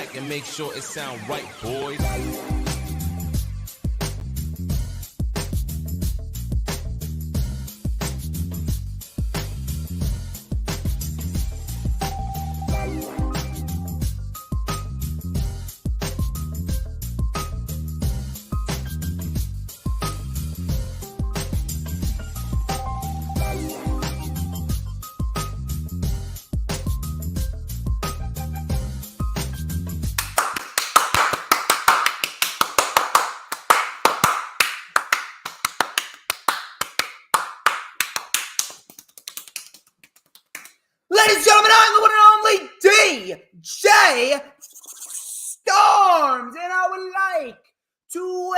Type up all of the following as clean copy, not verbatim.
mic and make sure it sound right, boys. Ladies and gentlemen, I'm the one and only DJ Storms, and I would like to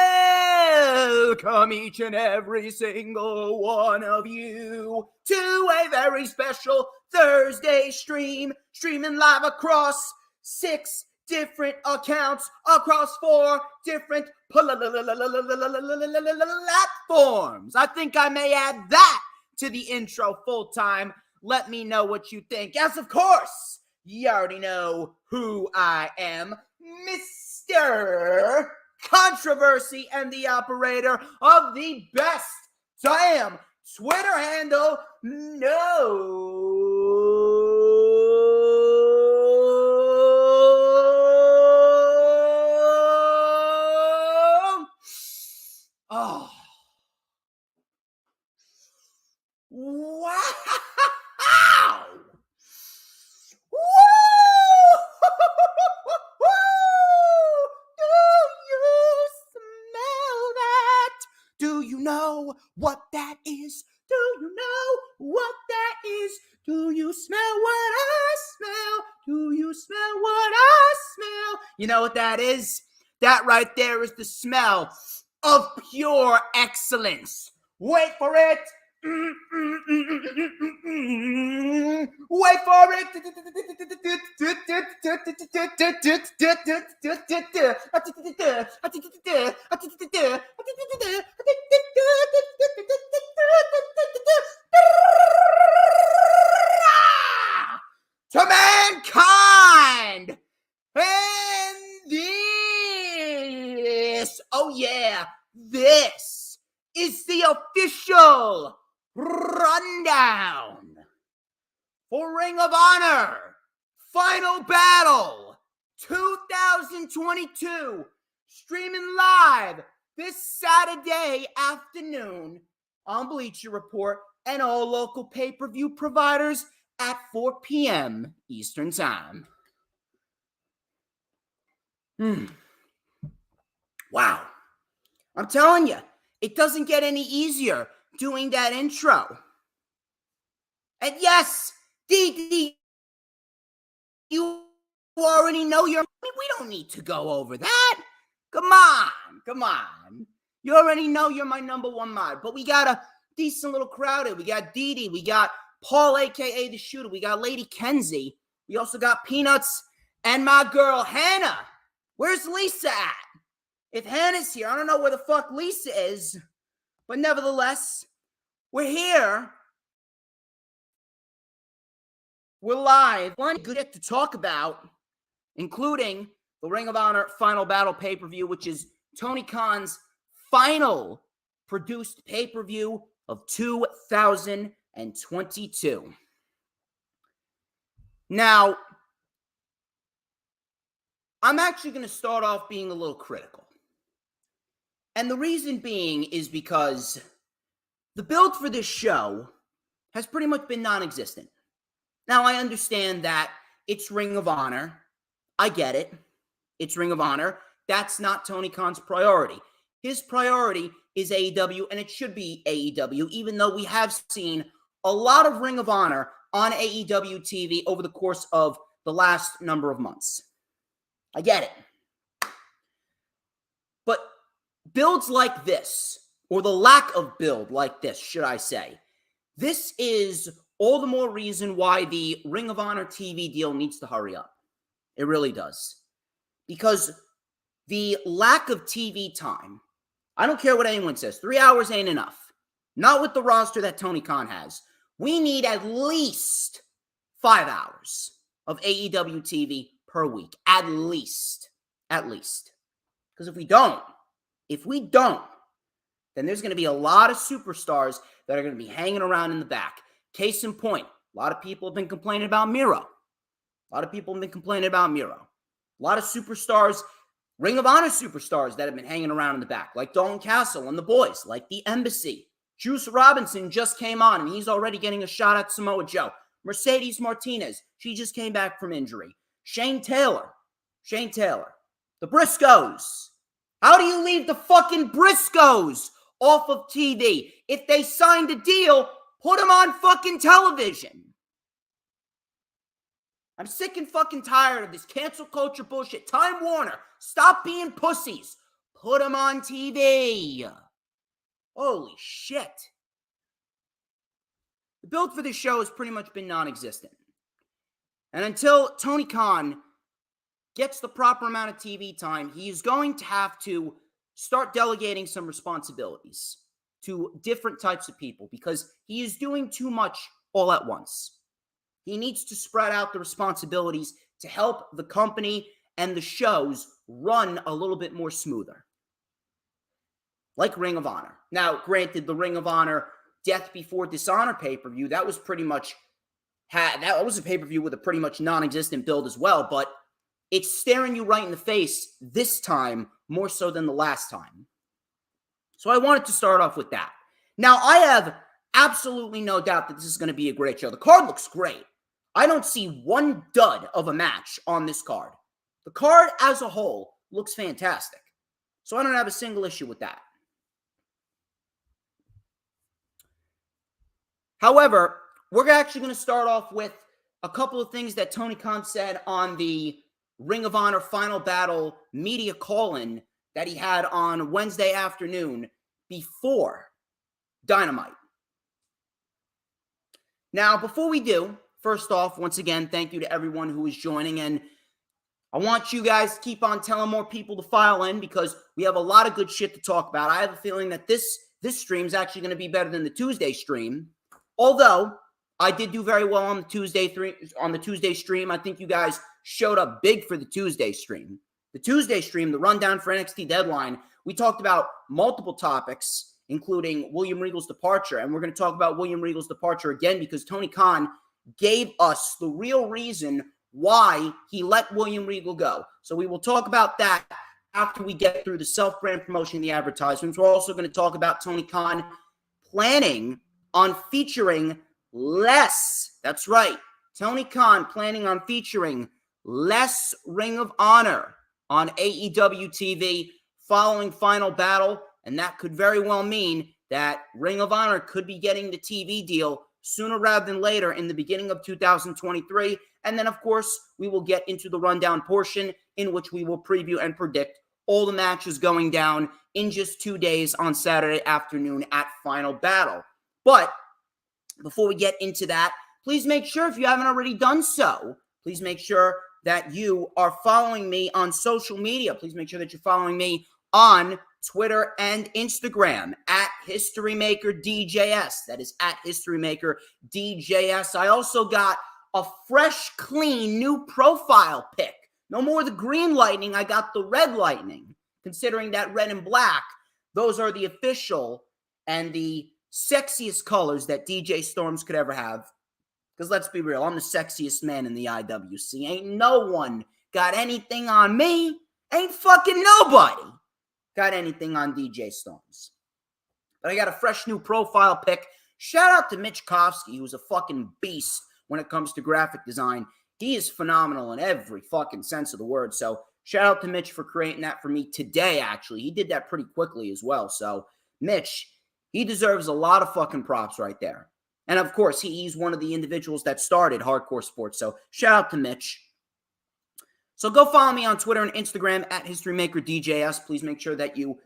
welcome each and every single one of you to a very special Thursday stream, streaming live across 6 different accounts, across 4 different platforms. I think I may add that to the intro full time. Let me know what you think. Yes, of course, you already know who I am, Mr. Controversy and the operator of the best damn Twitter handle Oh. Wow! Woo! Do you smell that? Do you know what that is? Do you know what that is? Do you smell what I smell? Do you smell what I smell? You know what that is? That right there is the smell of pure excellence. Wait for it. Wait for it. To mankind. And this, oh yeah, this is the official rundown for Ring of Honor Final Battle 2022, streaming live this Saturday afternoon on Bleacher Report and all local pay-per-view providers at 4 p.m. Eastern Time. Wow. I'm telling you, it doesn't get any easier doing that intro. And yes, you already know we don't need to go over that. Come on. You already know you're my number one mod. But we got a decent little crowd here. We got Dee, we got Paul, a.k.a. The Shooter. We got Lady Kenzie. We also got Peanuts and my girl, Hannah. Where's Lisa at? If Hannah's here, I don't know where the fuck Lisa is. But nevertheless, we're here. We're live. Plenty good to talk about, including the Ring of Honor Final Battle pay-per-view, which is Tony Khan's final produced pay-per-view of 2022. Now, I'm actually going to start off being a little critical. And the reason being is because the build for this show has pretty much been non-existent. Now, I understand that it's Ring of Honor. I get it. It's Ring of Honor. That's not Tony Khan's priority. His priority is AEW, and it should be AEW, even though we have seen a lot of Ring of Honor on AEW TV over the course of the last number of months. I get it. But builds like this, or the lack of build like this, should I say, this is all the more reason why the Ring of Honor TV deal needs to hurry up. It really does. Because the lack of TV time, I don't care what anyone says, 3 hours ain't enough. Not with the roster that Tony Khan has. We need at least 5 hours of AEW TV per week, at least. At least. Because if we don't, then there's going to be a lot of superstars that are going to be hanging around in the back. Case in point, a lot of people have been complaining about Miro. A lot of superstars, Ring of Honor superstars that have been hanging around in the back, like Dalton Castle and the boys, like the Embassy. Juice Robinson just came on, and he's already getting a shot at Samoa Joe. Mercedes Martinez, she just came back from injury. Shane Taylor. The Briscoes. How do you leave the fucking Briscoes off of TV? If they signed a deal, put them on fucking television. I'm sick and fucking tired of this cancel culture bullshit. Time Warner, stop being pussies. Put them on TV. Holy shit. The build for this show has pretty much been non-existent. And until Tony Khan gets the proper amount of TV time, he is going to have to start delegating some responsibilities to different types of people because he is doing too much all at once. He needs to spread out the responsibilities to help the company and the shows run a little bit more smoother. Like Ring of Honor. Now, granted, the Ring of Honor Death Before Dishonor pay-per-view, that was a pay-per-view with a pretty much non-existent build as well, but it's staring you right in the face this time more so than the last time. So I wanted to start off with that. Now, I have absolutely no doubt that this is going to be a great show. The card looks great. I don't see one dud of a match on this card. The card as a whole looks fantastic. So I don't have a single issue with that. However, we're actually going to start off with a couple of things that Tony Khan said on the Ring of Honor Final Battle media call-in that he had on Wednesday afternoon before Dynamite. Now, before we do, first off, once again, thank you to everyone who is joining, and I want you guys to keep on telling more people to file in because we have a lot of good shit to talk about. I have a feeling that this stream is actually going to be better than the Tuesday stream, although I did do very well on the Tuesday stream. I think you guys showed up big for the Tuesday stream. The Tuesday stream, the rundown for NXT Deadline, we talked about multiple topics, including William Regal's departure. And we're going to talk about William Regal's departure again because Tony Khan gave us the real reason why he let William Regal go. So we will talk about that after we get through the self-brand promotion and the advertisements. We're also going to talk about Tony Khan planning on featuring less. That's right. Tony Khan planning on featuring less Ring of Honor on AEW TV following Final Battle. And that could very well mean that Ring of Honor could be getting the TV deal sooner rather than later in the beginning of 2023. And then, of course, we will get into the rundown portion in which we will preview and predict all the matches going down in just 2 days on Saturday afternoon at Final Battle. But before we get into that, please make sure, if you haven't already done so, please make sure that you are following me on social media. Please make sure that you're following me on Twitter and Instagram at HistoryMakerDJS. That is at HistoryMakerDJS. I also got a fresh, clean, new profile pic. No more the green lightning. I got the red lightning. Considering that red and black, those are the official and the sexiest colors that DJ Storms could ever have. Because let's be real, I'm the sexiest man in the IWC. Ain't no one got anything on me. Ain't fucking nobody got anything on DJ Storms. But I got a fresh new profile pic. Shout out to Mitch Kofsky, who's a fucking beast when it comes to graphic design. He is phenomenal in every fucking sense of the word. So shout out to Mitch for creating that for me today, actually. He did that pretty quickly as well. So Mitch, he deserves a lot of fucking props right there. And of course, he's one of the individuals that started hardcore sports. So shout out to Mitch. So go follow me on Twitter and Instagram at HistoryMakerDJS. Please make sure that you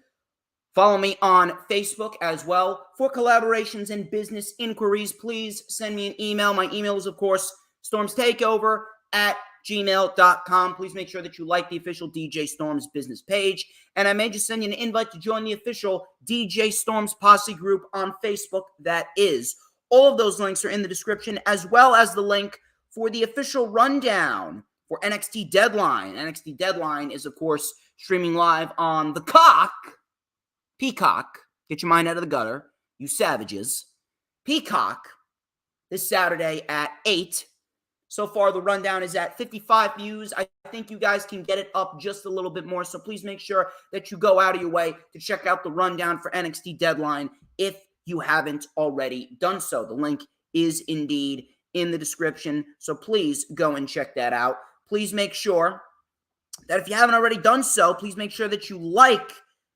follow me on Facebook as well. For collaborations and business inquiries, please send me an email. My email is, of course, StormsTakeOver@gmail.com. Please make sure that you like the official DJ Storms business page. And I may just send you an invite to join the official DJ Storms Posse group on Facebook. That is. All of those links are in the description, as well as the link for the official rundown for NXT Deadline. NXT Deadline is, of course, streaming live on the Peacock. Get your mind out of the gutter, you savages. Peacock this Saturday at 8. So far, the rundown is at 55 views. I think you guys can get it up just a little bit more. So please make sure that you go out of your way to check out the rundown for NXT Deadline if you haven't already done so. The link is indeed in the description. So please go and check that out. Please make sure that if you haven't already done so, please make sure that you like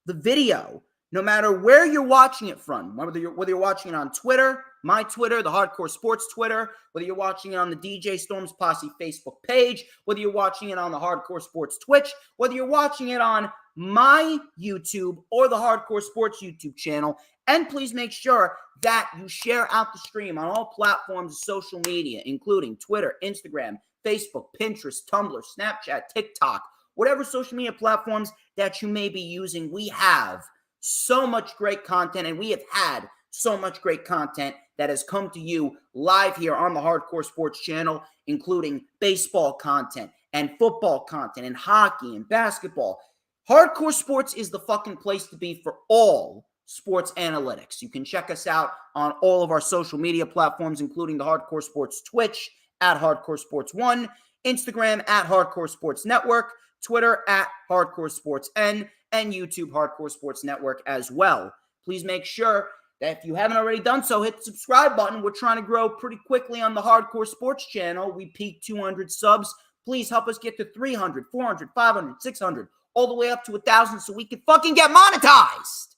the video, no matter where you're watching it from, whether you're watching it on Twitter, my Twitter, the Hardcore Sports Twitter, whether you're watching it on the DJ Storms Posse Facebook page, whether you're watching it on the Hardcore Sports Twitch, whether you're watching it on my YouTube or the Hardcore Sports YouTube channel. And please make sure that you share out the stream on all platforms of social media, including Twitter, Instagram, Facebook, Pinterest, Tumblr, Snapchat, TikTok, whatever social media platforms that you may be using. We have so much great content, and we have had so much great content that has come to you live here on the Hardcore Sports channel, including baseball content and football content and hockey and basketball. Hardcore Sports is the fucking place to be for all sports analytics. You can check us out on all of our social media platforms, including the Hardcore Sports Twitch at Hardcore Sports 1, Instagram at Hardcore Sports Network, Twitter at Hardcore Sports N, and YouTube Hardcore Sports Network as well. Please make sure that if you haven't already done so, hit the subscribe button. We're trying to grow pretty quickly on the Hardcore Sports channel. We peaked 200 subs. Please help us get to 300, 400, 500, 600, all the way up to 1,000 so we can fucking get monetized.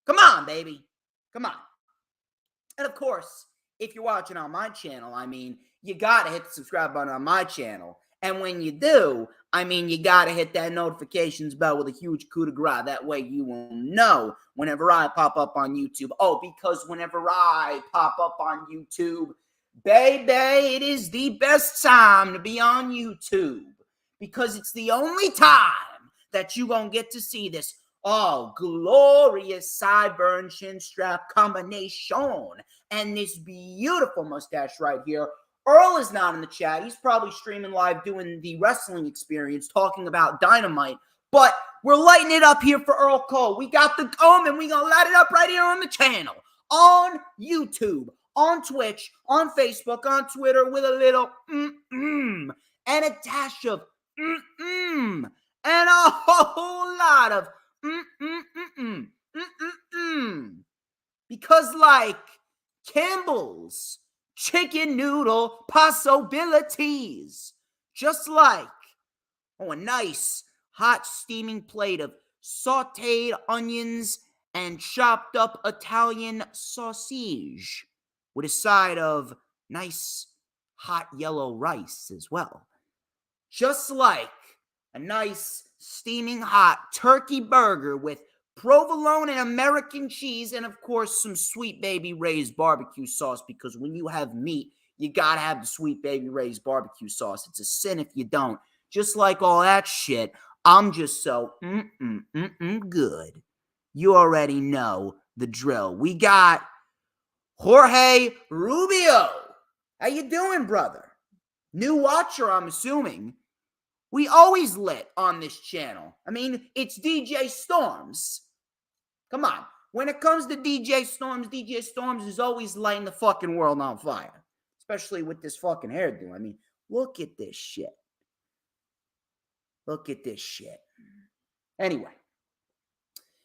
Come on, baby. Come on. And of course, if you're watching on my channel, you got to hit the subscribe button on my channel. And when you do, you got to hit that notifications bell with a huge coup de grace. That way you will know whenever I pop up on YouTube. Oh, because whenever I pop up on YouTube, baby, it is the best time to be on YouTube. Because it's the only time that you're going to get to see this glorious sideburn chin strap combination and this beautiful mustache right here. Earl is not in the chat. He's probably streaming live doing the wrestling experience, talking about Dynamite. But we're lighting it up here for Earl Cole. We got the comb, and we're going to light it up right here on the channel, on YouTube, on Twitch, on Facebook, on Twitter, with a little and a dash of and a whole lot of Because like Campbell's chicken noodle possibilities. Just like, a nice hot steaming plate of sauteed onions and chopped up Italian sausage with a side of nice hot yellow rice as well. Just like a nice steaming hot turkey burger with provolone and American cheese, and of course some Sweet Baby Ray's barbecue sauce, because when you have meat, you gotta have the Sweet Baby Ray's barbecue sauce. It's a sin if you don't. Just like all that shit, I'm just so good. You already know the drill. We got Jorge Rubio. How you doing, brother? New watcher, I'm assuming. We always lit on this channel. It's DJ Storms. Come on. When it comes to DJ Storms is always lighting the fucking world on fire. Especially with this fucking hairdo. Look at this shit. Look at this shit. Anyway.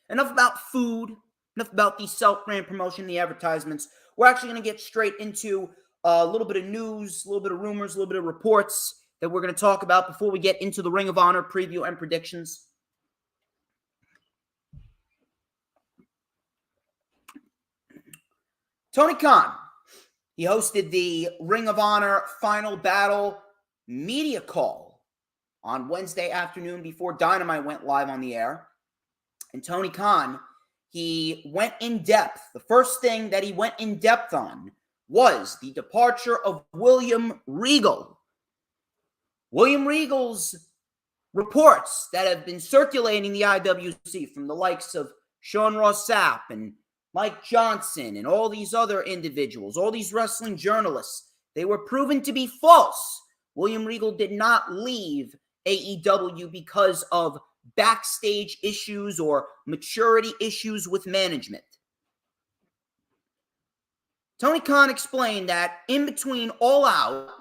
Enough about food. Enough about the self-brand promotion, the advertisements. We're actually going to get straight into a little bit of news, a little bit of rumors, a little bit of reports that we're going to talk about before we get into the Ring of Honor preview and predictions. Tony Khan, he hosted the Ring of Honor Final Battle media call on Wednesday afternoon before Dynamite went live on the air. And Tony Khan, he went in depth. The first thing that he went in depth on was the departure of William Regal. William Regal's reports that have been circulating the IWC from the likes of Sean Ross Sapp and Mike Johnson and all these other individuals, all these wrestling journalists, they were proven to be false William Regal did not leave AEW because of backstage issues or maturity issues with management. Tony Khan explained that in between All Out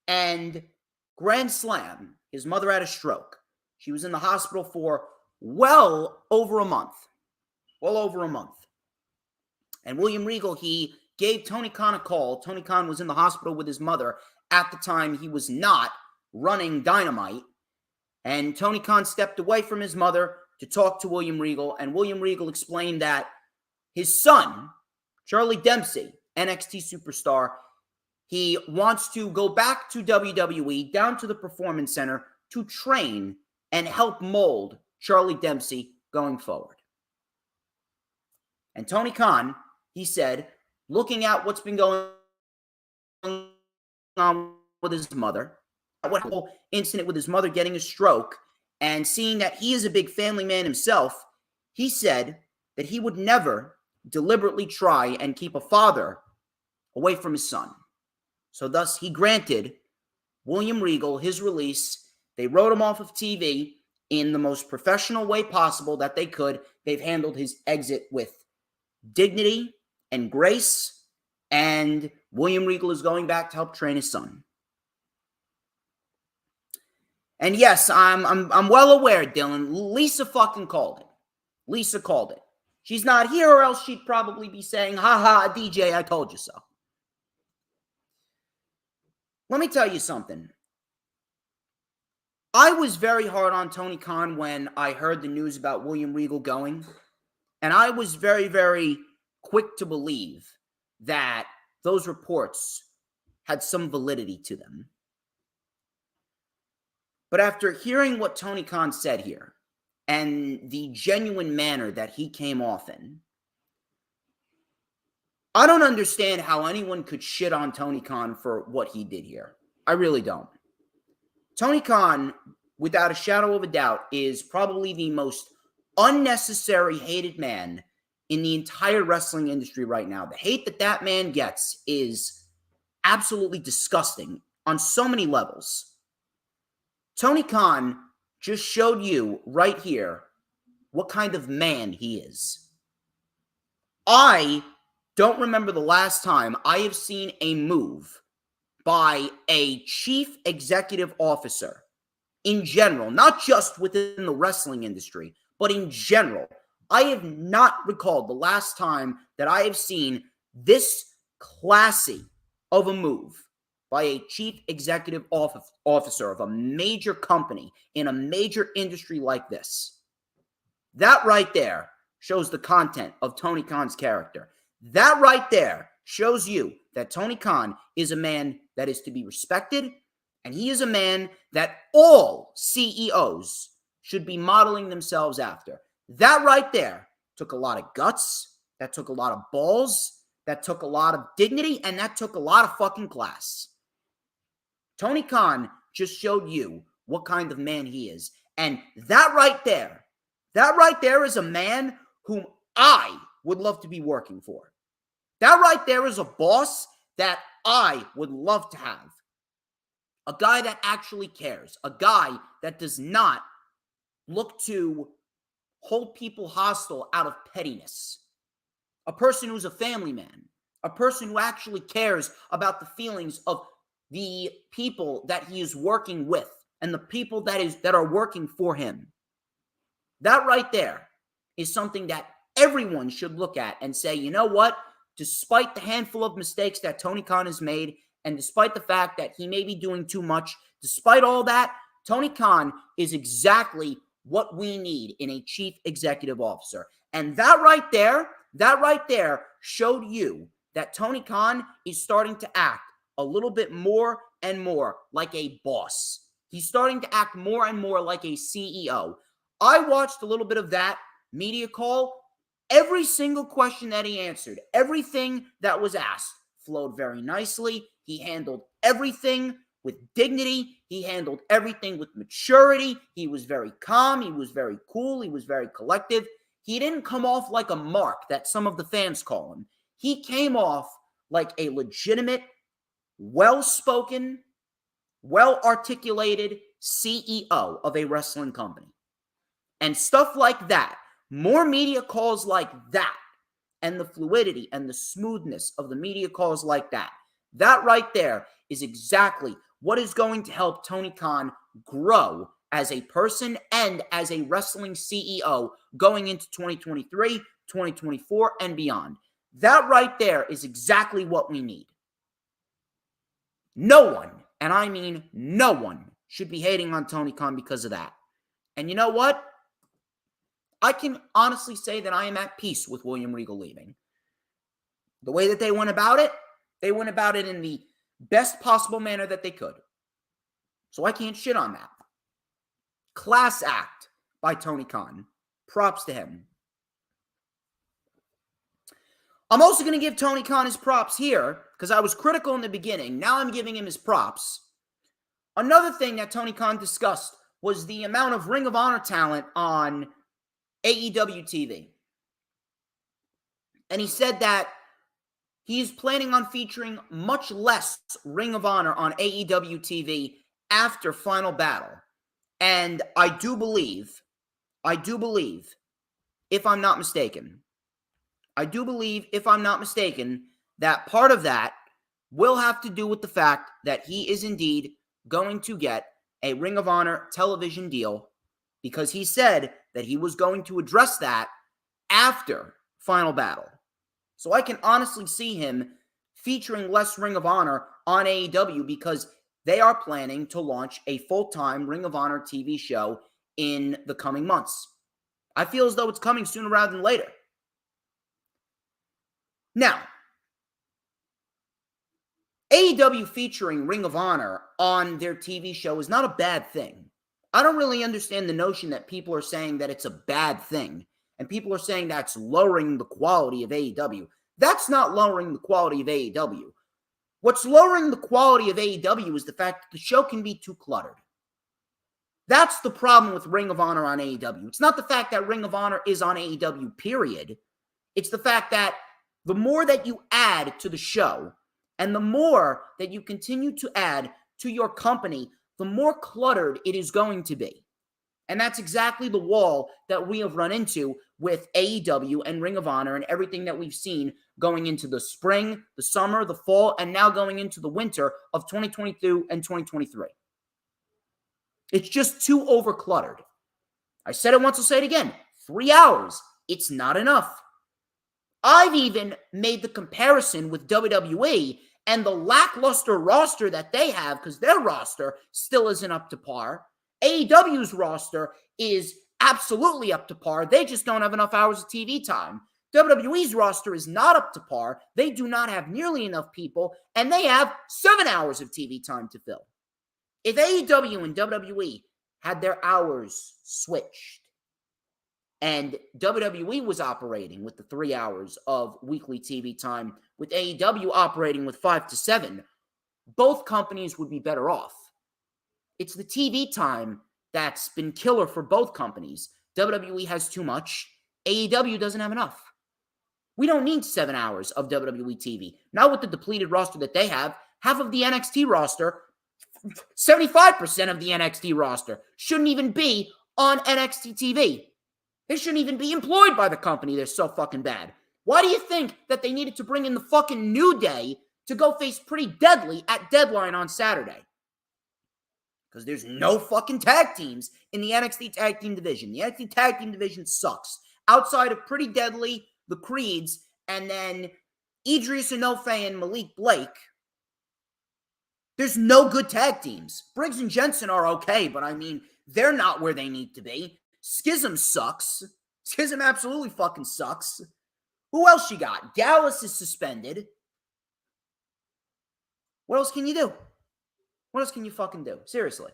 and Grand Slam, his mother had a stroke. She was in the hospital for well over a month. And William Regal, he gave Tony Khan a call. Tony Khan was in the hospital with his mother. At the time, he was not running Dynamite. And Tony Khan stepped away from his mother to talk to William Regal. And William Regal explained that his son, Charlie Dempsey, NXT superstar, he wants to go back to WWE, down to the Performance Center, to train and help mold Charlie Dempsey going forward. And Tony Khan, he said, looking at what's been going on with his mother, what whole incident with his mother getting a stroke, and seeing that he is a big family man himself, he said that he would never deliberately try and keep a father away from his son. So thus, he granted William Regal his release. They wrote him off of TV in the most professional way possible that they could. They've handled his exit with dignity and grace, and William Regal is going back to help train his son. And yes, I'm well aware, Dylan. Lisa fucking called it. Lisa called it. She's not here, or else she'd probably be saying, "Ha ha, DJ, I told you so." Let me tell you something. I was very hard on Tony Khan when I heard the news about William Regal going. And I was very, very quick to believe that those reports had some validity to them. But after hearing what Tony Khan said here and the genuine manner that he came off in, I don't understand how anyone could shit on Tony Khan for what he did here. I really don't. Tony Khan, without a shadow of a doubt, is probably the most unnecessary hated man in the entire wrestling industry right now. The hate that that man gets is absolutely disgusting on so many levels. Tony Khan just showed you right here what kind of man he is. I don't remember the last time I have seen a move by a chief executive officer in general, not just within the wrestling industry, but in general. I have not recalled the last time that I have seen this classy of a move by a chief executive officer of a major company in a major industry like this. That right there shows the content of Tony Khan's character. That right there shows you that Tony Khan is a man that is to be respected, and he is a man that all CEOs should be modeling themselves after. That right there took a lot of guts, that took a lot of balls, that took a lot of dignity, and that took a lot of fucking class. Tony Khan just showed you what kind of man he is. And that right there is a man whom I would love to be working for. That right there is a boss that I would love to have. A guy that actually cares. A guy that does not look to hold people hostile out of pettiness. A person who's a family man. A person who actually cares about the feelings of the people that he is working with and the people that are working for him. That right there is something that everyone should look at and say, you know what? Despite the handful of mistakes that Tony Khan has made, and despite the fact that he may be doing too much, despite all that, Tony Khan is exactly what we need in a chief executive officer. And that right there showed you that Tony Khan is starting to act a little bit more and more like a boss. He's starting to act more and more like a CEO. I watched a little bit of that media call. Every single question that he answered, everything that was asked, flowed very nicely. He handled everything with dignity. He handled everything with maturity. He was very calm. He was very cool. He was very collective. He didn't come off like a mark that some of the fans call him. He came off like a legitimate, well-spoken, well-articulated CEO of a wrestling company. And stuff like that, more media calls like that, and the fluidity and the smoothness of the media calls like that, that right there is exactly what is going to help Tony Khan grow as a person and as a wrestling CEO going into 2023, 2024, and beyond. That right there is exactly what we need. No one, and I mean no one, should be hating on Tony Khan because of that. And you know what? I can honestly say that I am at peace with William Regal leaving. The way that they went about it in the best possible manner that they could. So I can't shit on that. Class act by Tony Khan. Props to him. I'm also going to give Tony Khan his props here because I was critical in the beginning. Now I'm giving him his props. Another thing that Tony Khan discussed was the amount of Ring of Honor talent on AEW TV. And he said that he's planning on featuring much less Ring of Honor on AEW TV after Final Battle. And I do believe, if I'm not mistaken, that part of that will have to do with the fact that he is indeed going to get a Ring of Honor television deal, because he said that he was going to address that after Final Battle. So I can honestly see him featuring less Ring of Honor on AEW because they are planning to launch a full-time Ring of Honor TV show in the coming months. I feel as though it's coming sooner rather than later. Now, AEW featuring Ring of Honor on their TV show is not a bad thing. I don't really understand the notion that people are saying that it's a bad thing, and people are saying that's lowering the quality of AEW. That's not lowering the quality of AEW. What's lowering the quality of AEW is the fact that the show can be too cluttered. That's the problem with Ring of Honor on AEW. It's not the fact that Ring of Honor is on AEW, period. It's the fact that the more that you add to the show, and the more that you continue to add to your company, the more cluttered it is going to be. And that's exactly the wall that we have run into with AEW and Ring of Honor and everything that we've seen going into the spring, the summer, the fall, and now going into the winter of 2022 and 2023. It's just too overcluttered. I said it once, I'll say it again. 3 hours. It's not enough. I've even made the comparison with WWE and the lackluster roster that they have, because their roster still isn't up to par. AEW's roster is absolutely up to par. They just don't have enough hours of TV time. WWE's roster is not up to par. They do not have nearly enough people, and they have 7 hours of TV time to fill. If AEW and WWE had their hours switched, and WWE was operating with the 3 hours of weekly TV time, with AEW operating with 5 to 7, both companies would be better off. It's the TV time that's been killer for both companies. WWE has too much. AEW doesn't have enough. We don't need 7 hours of WWE TV. Not with the depleted roster that they have. Half of the NXT roster, 75% of the NXT roster, shouldn't even be on NXT TV. They shouldn't even be employed by the company. They're so fucking bad. Why do you think that they needed to bring in the fucking New Day to go face Pretty Deadly at Deadline on Saturday? Because there's no fucking tag teams in the NXT tag team division. The NXT tag team division sucks. Outside of Pretty Deadly, the Creeds, and then Idris Enofe and Malik Blake, there's no good tag teams. Briggs and Jensen are okay, but I mean, they're not where they need to be. Schism sucks. Schism absolutely fucking sucks. Who else you got? Gallus is suspended. What else can you do? What else can you fucking do? Seriously.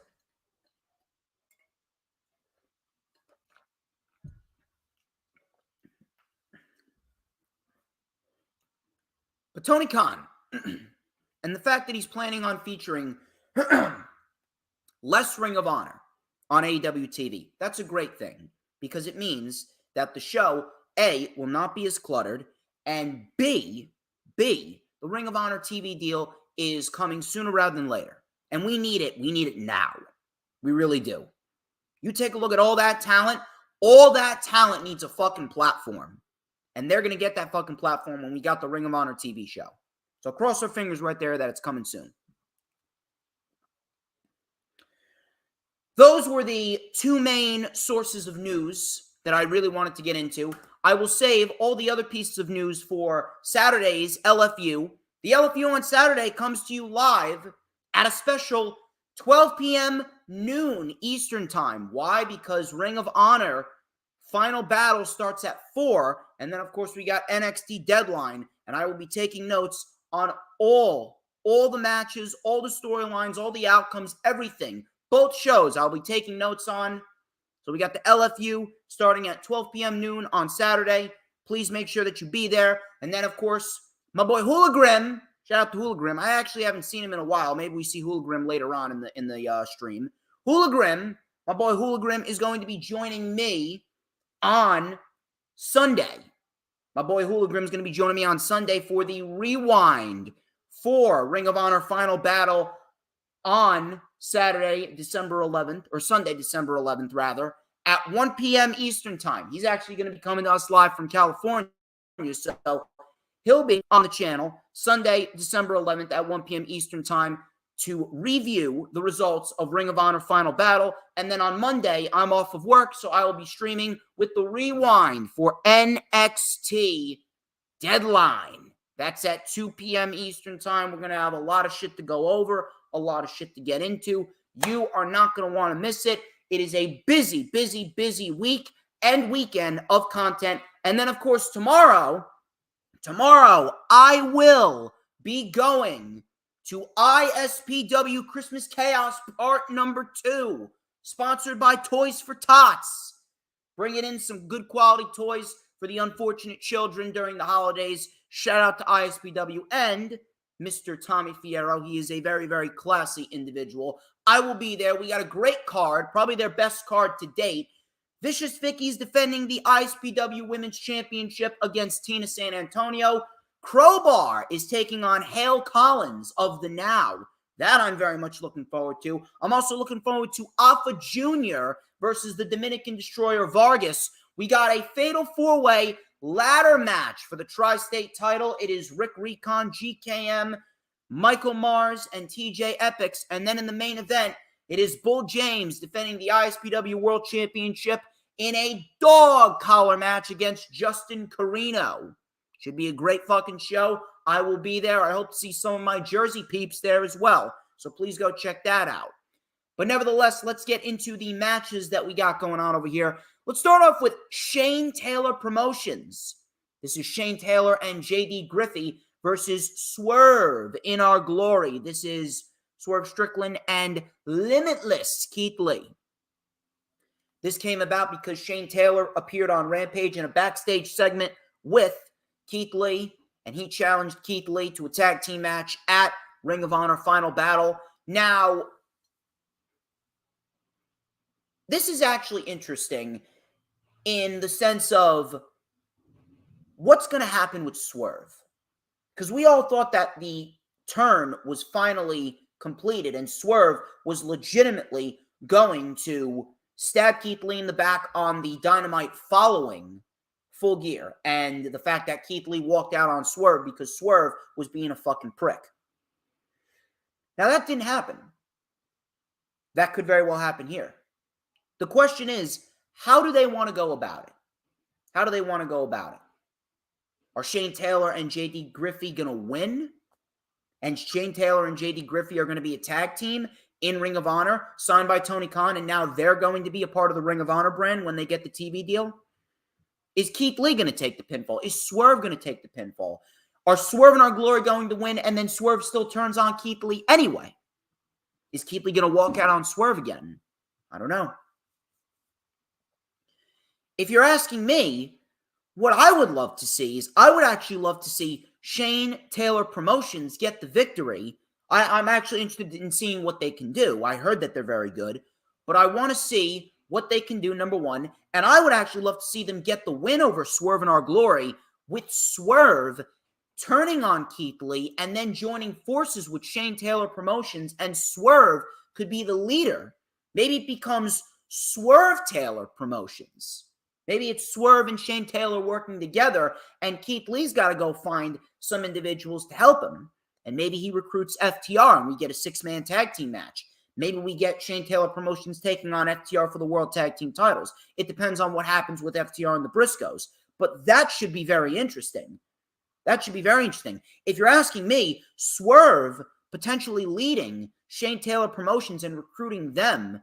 But Tony Khan, and the fact that he's planning on featuring less Ring of Honor on AEW TV, that's a great thing, because it means that the show, A, will not be as cluttered, and B, the Ring of Honor TV deal is coming sooner rather than later. And we need it. We need it now. We really do. You take a look at all that talent. All that talent needs a fucking platform. And they're going to get that fucking platform when we got the Ring of Honor TV show. So cross our fingers right there that it's coming soon. Those were the two main sources of news that I really wanted to get into. I will save all the other pieces of news for Saturday's LFU. The LFU on Saturday comes to you live at a special 12 p.m. noon Eastern time. Why? Because Ring of Honor Final Battle starts at 4. And then, of course, we got NXT Deadline. And I will be taking notes on all the matches, all the storylines, all the outcomes, everything. Both shows I'll be taking notes on. So we got the LFU starting at 12 p.m. noon on Saturday. Please make sure that you be there. And then, of course, my boy Hooligrim. Shout out to Hooligrim. I actually haven't seen him in a while. Maybe we see Hooligrim later on in the stream. Hooligrim, my boy Hooligrim, is going to be joining me on Sunday. My boy Hooligrim is going to be joining me on Sunday for the rewind for Ring of Honor Final Battle on Saturday, December 11th, or Sunday, December 11th, rather, at 1 p.m. Eastern Time. He's actually going to be coming to us live from California, so he'll be on the channel Sunday, December 11th at 1 p.m. Eastern Time to review the results of Ring of Honor Final Battle. And then on Monday, I'm off of work, so I will be streaming with the rewind for NXT Deadline. That's at 2 p.m. Eastern Time. We're going to have a lot of shit to go over, a lot of shit to get into. You are not going to want to miss it. It is a busy, busy, busy week and weekend of content. And then, of course, tomorrow, I will be going to ISPW Christmas Chaos Part Number 2, sponsored by Toys for Tots. Bringing in some good quality toys for the unfortunate children during the holidays. Shout out to ISPW and Mr. Tommy Fierro. He is a very, very classy individual. I will be there. We got a great card, probably their best card to date. Vicious Vicky's defending the ISPW Women's Championship against Tina San Antonio. Crowbar is taking on Hale Collins of the Now. That I'm very much looking forward to. I'm also looking forward to Alpha Jr. versus the Dominican Destroyer Vargas. We got a fatal four-way ladder match for the Tri-State title. It is Rick Recon, GKM, Michael Mars, and TJ Epics. And then in the main event, it is Bull James defending the ISPW World Championship in a dog collar match against Justin Carino. Should be a great fucking show. I will be there. I hope to see some of my Jersey peeps there as well. So please go check that out. But nevertheless, let's get into the matches that we got going on over here. Let's start off with Shane Taylor Promotions. This is Shane Taylor and JD Griffey versus Swerve in Our Glory. This is Swerve Strickland and Limitless Keith Lee. This came about because Shane Taylor appeared on Rampage in a backstage segment with Keith Lee, and he challenged Keith Lee to a tag team match at Ring of Honor Final Battle. Now, this is actually interesting in the sense of what's going to happen with Swerve. Because we all thought that the turn was finally completed and Swerve was legitimately going to stab Keith Lee in the back on the Dynamite following Full Gear. And the fact that Keith Lee walked out on Swerve because Swerve was being a fucking prick. Now, that didn't happen. That could very well happen here. The question is, how do they want to go about it? How do they want to go about it? Are Shane Taylor and JD Griffey going to win? And Shane Taylor and JD Griffey are going to be a tag team in Ring of Honor, signed by Tony Khan, and now they're going to be a part of the Ring of Honor brand when they get the TV deal? Is Keith Lee going to take the pinfall? Is Swerve going to take the pinfall? Are Swerve and Our Glory going to win, and then Swerve still turns on Keith Lee anyway? Is Keith Lee going to walk out on Swerve again? I don't know. If you're asking me, what I would love to see is I would actually love to see Shane Taylor Promotions get the victory. I'm actually interested in seeing what they can do. I heard that they're very good, but I want to see what they can do, number one. And I would actually love to see them get the win over Swerve in Our Glory with Swerve turning on Keith Lee and then joining forces with Shane Taylor Promotions, and Swerve could be the leader. Maybe it becomes Swerve Taylor Promotions. Maybe it's Swerve and Shane Taylor working together, and Keith Lee's got to go find some individuals to help him. And maybe he recruits FTR and we get a 6-man tag team match. Maybe we get Shane Taylor Promotions taking on FTR for the World Tag Team titles. It depends on what happens with FTR and the Briscoes. But that should be very interesting. That should be very interesting. If you're asking me, Swerve potentially leading Shane Taylor Promotions and recruiting them,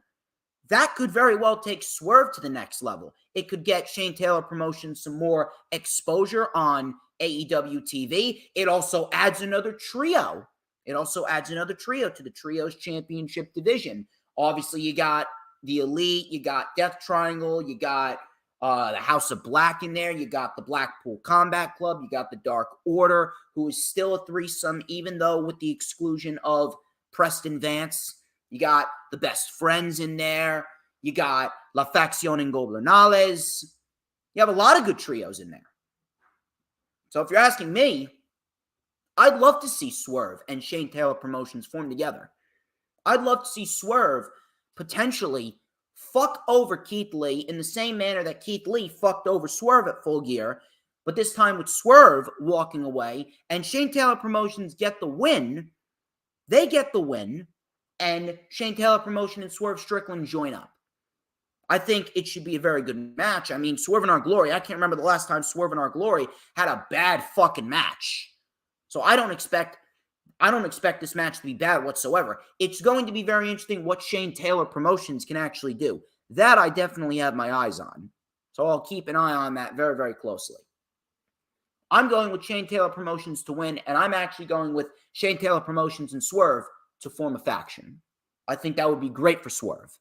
that could very well take Swerve to the next level. It could get Shane Taylor Promotions some more exposure on AEW TV. It also adds another trio. It also adds another trio to the Trios Championship division. Obviously, you got the Elite, you got Death Triangle, you got the House of Black in there, you got the Blackpool Combat Club, you got the Dark Order, who is still a threesome, even though with the exclusion of Preston Vance. You got the Best Friends in there. You got La Facción Ingobernales. You have a lot of good trios in there. So if you're asking me, I'd love to see Swerve and Shane Taylor Promotions form together. I'd love to see Swerve potentially fuck over Keith Lee in the same manner that Keith Lee fucked over Swerve at Full Gear, but this time with Swerve walking away, and Shane Taylor Promotions get the win. They get the win, and Shane Taylor Promotion and Swerve Strickland join up. I think it should be a very good match. I mean, Swerve in Our Glory, I can't remember the last time Swerve in Our Glory had a bad fucking match. So I don't expect this match to be bad whatsoever. It's going to be very interesting what Shane Taylor Promotions can actually do. That I definitely have my eyes on. So I'll keep an eye on that very, very closely. I'm going with Shane Taylor Promotions to win, and I'm actually going with Shane Taylor Promotions and Swerve to form a faction. I think that would be great for Swerve.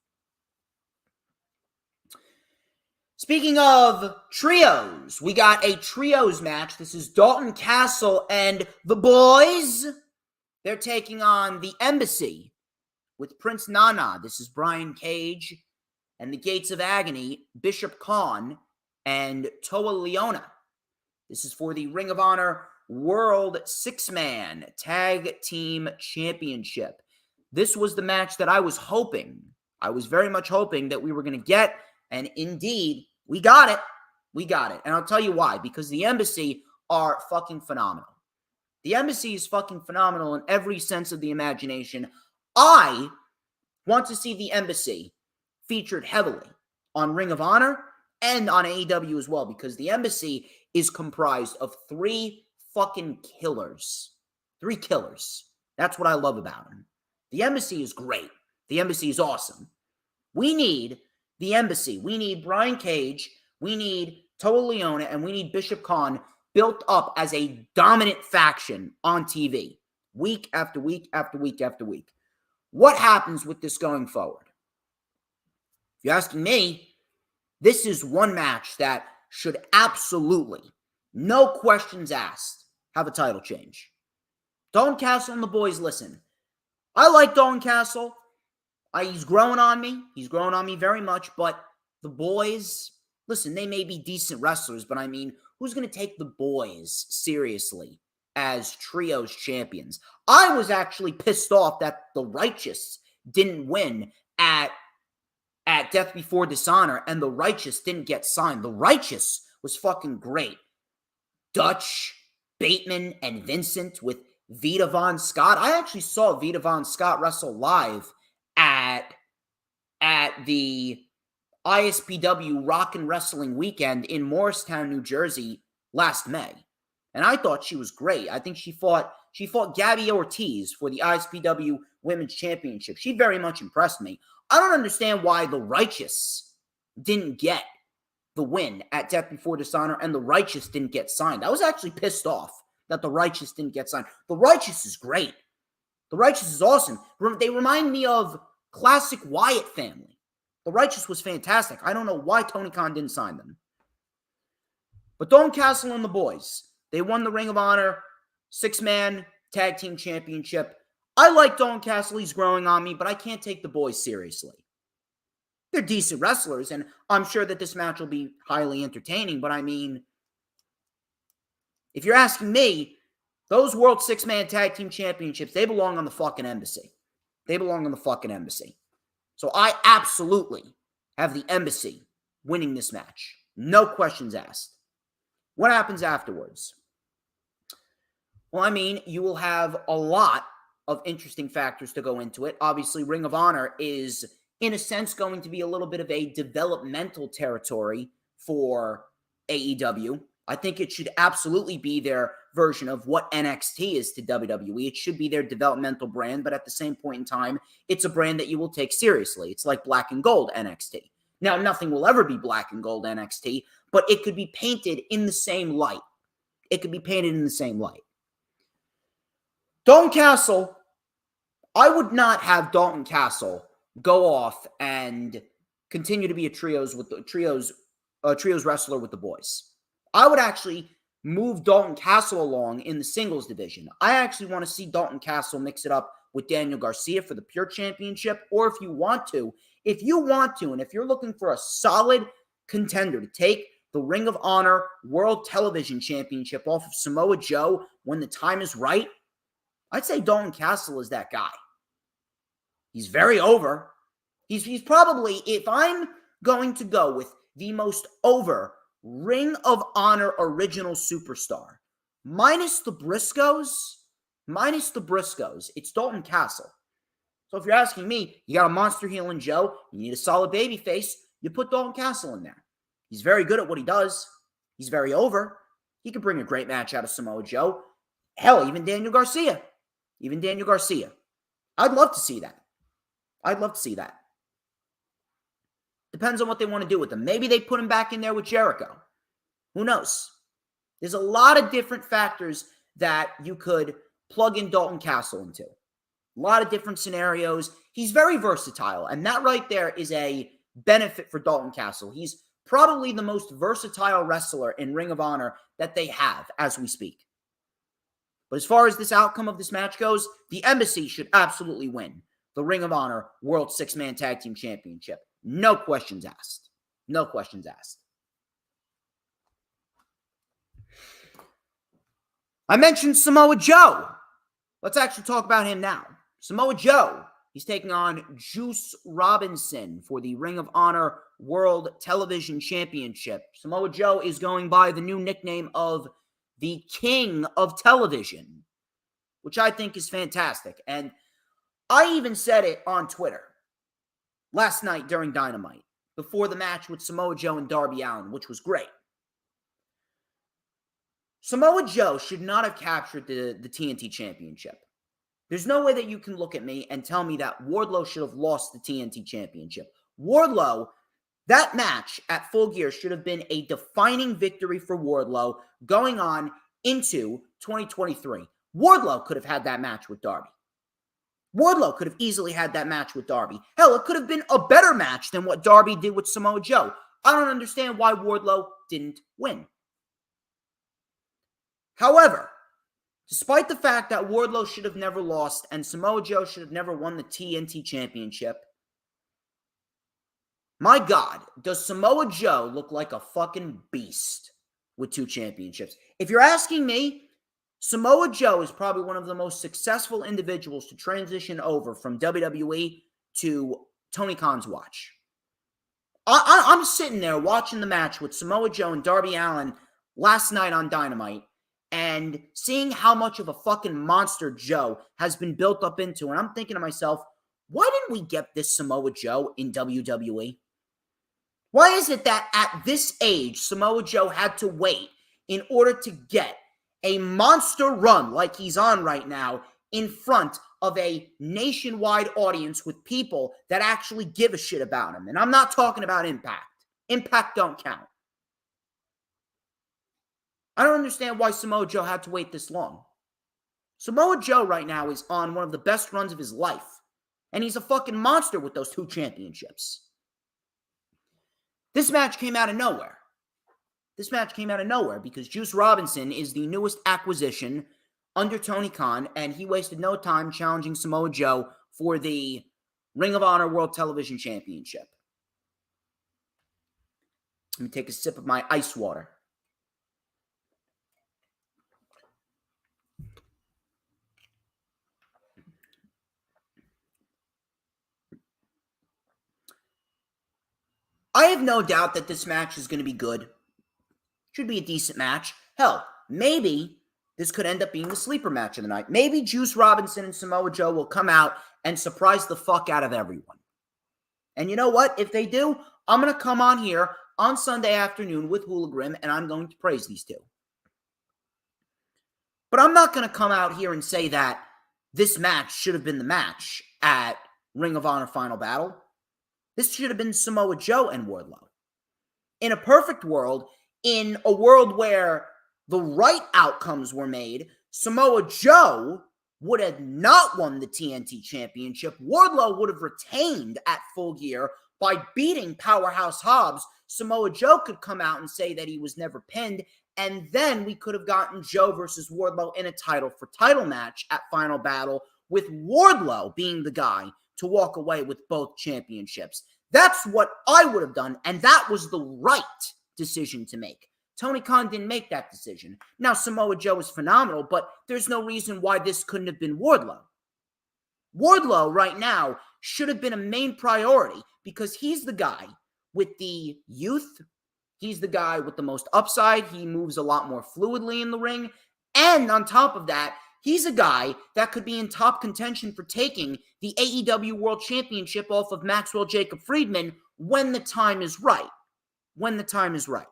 Speaking of trios, we got a trios match. This is Dalton Castle and the boys. They're taking on the Embassy with Prince Nana. This is Brian Cage and the Gates of Agony, Bishop Khan, and Toa Leona. This is for the Ring of Honor World 6-Man Tag Team Championship. This was the match that I was very much hoping that we were going to get, and indeed, we got it. We got it. And I'll tell you why. Because the Embassy are fucking phenomenal. The Embassy is fucking phenomenal in every sense of the imagination. I want to see the Embassy featured heavily on Ring of Honor and on AEW as well, because the Embassy is comprised of 3 fucking killers. 3 killers. That's what I love about them. The Embassy is great. The Embassy is awesome. We need the Embassy. We need Brian Cage. We need Toa Leona, and we need Bishop Khan built up as a dominant faction on TV week after week after week after week. What happens with this going forward? If you're asking me, this is one match that should absolutely, no questions asked, have a title change. Dalton Castle and the boys, listen. I like Dalton Castle. He's growing on me. He's growing on me very much, but the boys, listen, they may be decent wrestlers, but I mean, who's going to take the boys seriously as trios champions? I was actually pissed off that the Righteous didn't win at Death Before Dishonor, and the Righteous didn't get signed. The Righteous was fucking great. Dutch, Bateman, and Vincent with Vita Von Scott. I actually saw Vita Von Scott wrestle live at the ISPW Rockin' Wrestling Weekend in Morristown, New Jersey last May. And I thought she was great. I think she fought Gabby Ortiz for the ISPW Women's Championship. She very much impressed me. I don't understand why the Righteous didn't get the win at Death Before Dishonor and the Righteous didn't get signed. I was actually pissed off that the Righteous didn't get signed. The Righteous is great. The Righteous is awesome. They remind me of classic Wyatt family. The Righteous was fantastic. I don't know why Tony Khan didn't sign them. But Dalton Castle and the boys, they won the Ring of Honor 6-Man Tag Team Championship. I like Dalton Castle. He's growing on me, but I can't take the boys seriously. They're decent wrestlers, and I'm sure that this match will be highly entertaining, but I mean, if you're asking me, Those World Six-Man Tag Team Championships, they belong on the fucking embassy. They belong on the fucking embassy. So I absolutely have the embassy winning this match. No questions asked. What happens afterwards? Well, I mean, you will have a lot of interesting factors to go into it. Obviously, Ring of Honor is, in a sense, going to be a little bit of a developmental territory for AEW. I think it should absolutely be their version of what NXT is to WWE. It should be their developmental brand, but at the same point in time, it's a brand that you will take seriously. It's like Black and Gold NXT. Now, nothing will ever be Black and Gold NXT, but it could be painted in the same light. It could be painted in the same light. Dalton Castle, I would not have Dalton Castle go off and continue to be a trios wrestler with the boys. I would actually move Dalton Castle along in the singles division. I actually want to see Dalton Castle mix it up with Daniel Garcia for the Pure Championship, or if you want to, and if you're looking for a solid contender to take the Ring of Honor World Television Championship off of Samoa Joe when the time is right, I'd say Dalton Castle is that guy. He's very over. He's probably, if I'm going to go with the most over Ring of Honor original superstar, minus the Briscoes, it's Dalton Castle. So if you're asking me, you got a monster heel in Joe, you need a solid baby face, you put Dalton Castle in there. He's very good at what he does. He's very over. He can bring a great match out of Samoa Joe. Hell, even Daniel Garcia. I'd love to see that. Depends on what they want to do with him. Maybe they put him back in there with Jericho. Who knows? There's a lot of different factors that you could plug in Dalton Castle into. A lot of different scenarios. He's very versatile, and that right there is a benefit for Dalton Castle. He's probably the most versatile wrestler in Ring of Honor that they have as we speak. But as far as this outcome of this match goes, the Embassy should absolutely win the Ring of Honor World Six-Man Tag Team Championship. No questions asked. I mentioned Samoa Joe. Let's actually talk about him now. Samoa Joe, he's taking on Juice Robinson for the Ring of Honor World Television Championship. Samoa Joe is going by the new nickname of the King of Television, which I think is fantastic. And I even said it on Twitter last night during Dynamite, before the match with Samoa Joe and Darby Allin, which was great. Samoa Joe should not have captured the TNT Championship. There's no way that you can look at me and tell me that Wardlow should have lost the TNT Championship. Wardlow, that match at Full Gear should have been a defining victory for Wardlow going on into 2023. Wardlow could have had that match with Darby. Wardlow could have easily had that match with Darby. Hell, it could have been a better match than what Darby did with Samoa Joe. I don't understand why Wardlow didn't win. However, despite the fact that Wardlow should have never lost and Samoa Joe should have never won the TNT Championship, my God, does Samoa Joe look like a fucking beast with 2 championships? If you're asking me, Samoa Joe is probably one of the most successful individuals to transition over from WWE to Tony Khan's watch. I'm sitting there watching the match with Samoa Joe and Darby Allin last night on Dynamite and seeing how much of a fucking monster Joe has been built up into. And I'm thinking to myself, why didn't we get this Samoa Joe in WWE? Why is it that at this age, Samoa Joe had to wait in order to get a monster run like he's on right now in front of a nationwide audience with people that actually give a shit about him? And I'm not talking about Impact. Impact don't count. I don't understand why Samoa Joe had to wait this long. Samoa Joe right now is on one of the best runs of his life. And he's a fucking monster with those 2 championships. This match came out of nowhere. Because Juice Robinson is the newest acquisition under Tony Khan, and he wasted no time challenging Samoa Joe for the Ring of Honor World Television Championship. Let me take a sip of my ice water. I have no doubt that this match is going to be good. Should be a decent match. Hell, maybe this could end up being the sleeper match of the night. Maybe Juice Robinson and Samoa Joe will come out and surprise the fuck out of everyone. And you know what? If they do, I'm going to come on here on Sunday afternoon with Hula Grim, and I'm going to praise these two. But I'm not going to come out here and say that this match should have been the match at Ring of Honor Final Battle. This should have been Samoa Joe and Wardlow. In a perfect world, in a world where the right outcomes were made, Samoa Joe would have not won the TNT Championship. Wardlow would have retained at Full Gear by beating Powerhouse Hobbs. Samoa Joe could come out and say that he was never pinned, and then we could have gotten Joe versus Wardlow in a title-for-title match at Final Battle, with Wardlow being the guy to walk away with both championships. That's what I would have done, and that was the right decision to make. Tony Khan didn't make that decision. Now, Samoa Joe is phenomenal, but there's no reason why this couldn't have been Wardlow. Wardlow right now should have been a main priority because he's the guy with the youth. He's the guy with the most upside. He moves a lot more fluidly in the ring. And on top of that, he's a guy that could be in top contention for taking the AEW World Championship off of Maxwell Jacob Friedman when the time is right. When the time is right.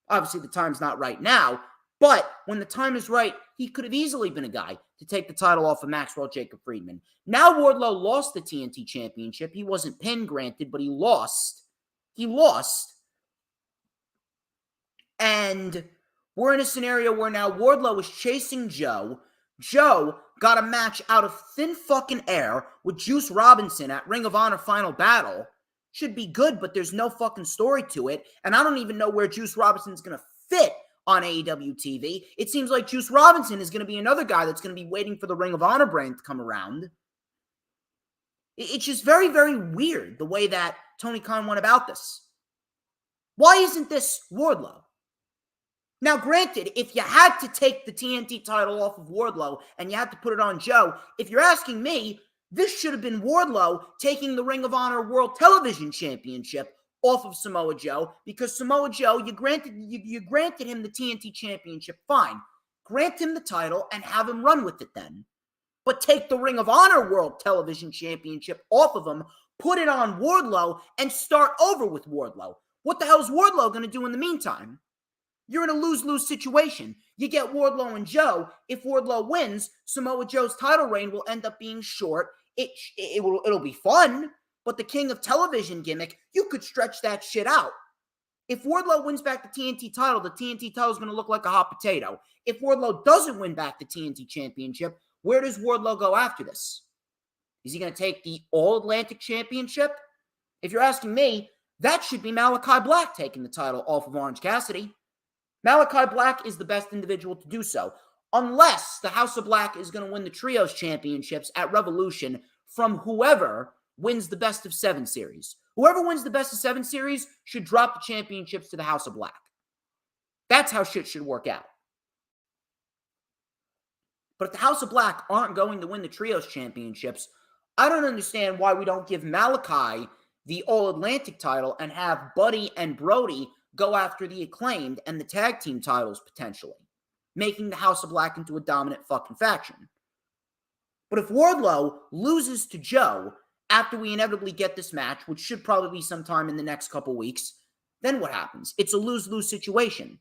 Obviously, the time's not right now, but when the time is right, he could have easily been a guy to take the title off of Maxwell Jacob Friedman. Now Wardlow lost the TNT Championship. He wasn't pinned, granted, but he lost. He lost. And we're in a scenario where now Wardlow is chasing Joe. Joe got a match out of thin fucking air with Juice Robinson at Ring of Honor Final Battle. Should be good, but there's no fucking story to it. And I don't even know where Juice Robinson's going to fit on AEW TV. It seems like Juice Robinson is going to be another guy that's going to be waiting for the Ring of Honor brand to come around. It's just very, very weird the way that Tony Khan went about this. Why isn't this Wardlow? Now, granted, if you had to take the TNT title off of Wardlow and you had to put it on Joe, if you're asking me, this should have been Wardlow taking the Ring of Honor World Television Championship off of Samoa Joe, because Samoa Joe, you granted him the TNT Championship, fine. Grant him the title and have him run with it then. But take the Ring of Honor World Television Championship off of him, put it on Wardlow, and start over with Wardlow. What the hell is Wardlow going to do in the meantime? You're in a lose-lose situation. You get Wardlow and Joe. If Wardlow wins, Samoa Joe's title reign will end up being short. It'll be fun, but the King of Television gimmick, you could stretch that shit out. If Wardlow wins back the TNT title is going to look like a hot potato. If Wardlow doesn't win back the TNT Championship, where does Wardlow go after this? Is he going to take the All-Atlantic Championship? If you're asking me, that should be Malachi Black taking the title off of Orange Cassidy. Malachi Black is the best individual to do so, unless the House of Black is going to win the Trios Championships at Revolution from whoever wins the Best of 7 series. Whoever wins the Best of 7 series should drop the championships to the House of Black. That's how shit should work out. But if the House of Black aren't going to win the Trios Championships, I don't understand why we don't give Malachi the All-Atlantic title and have Buddy and Brody go after the Acclaimed and the tag team titles potentially, making the House of Black into a dominant fucking faction. But if Wardlow loses to Joe after we inevitably get this match, which should probably be sometime in the next couple weeks, then what happens? It's a lose-lose situation.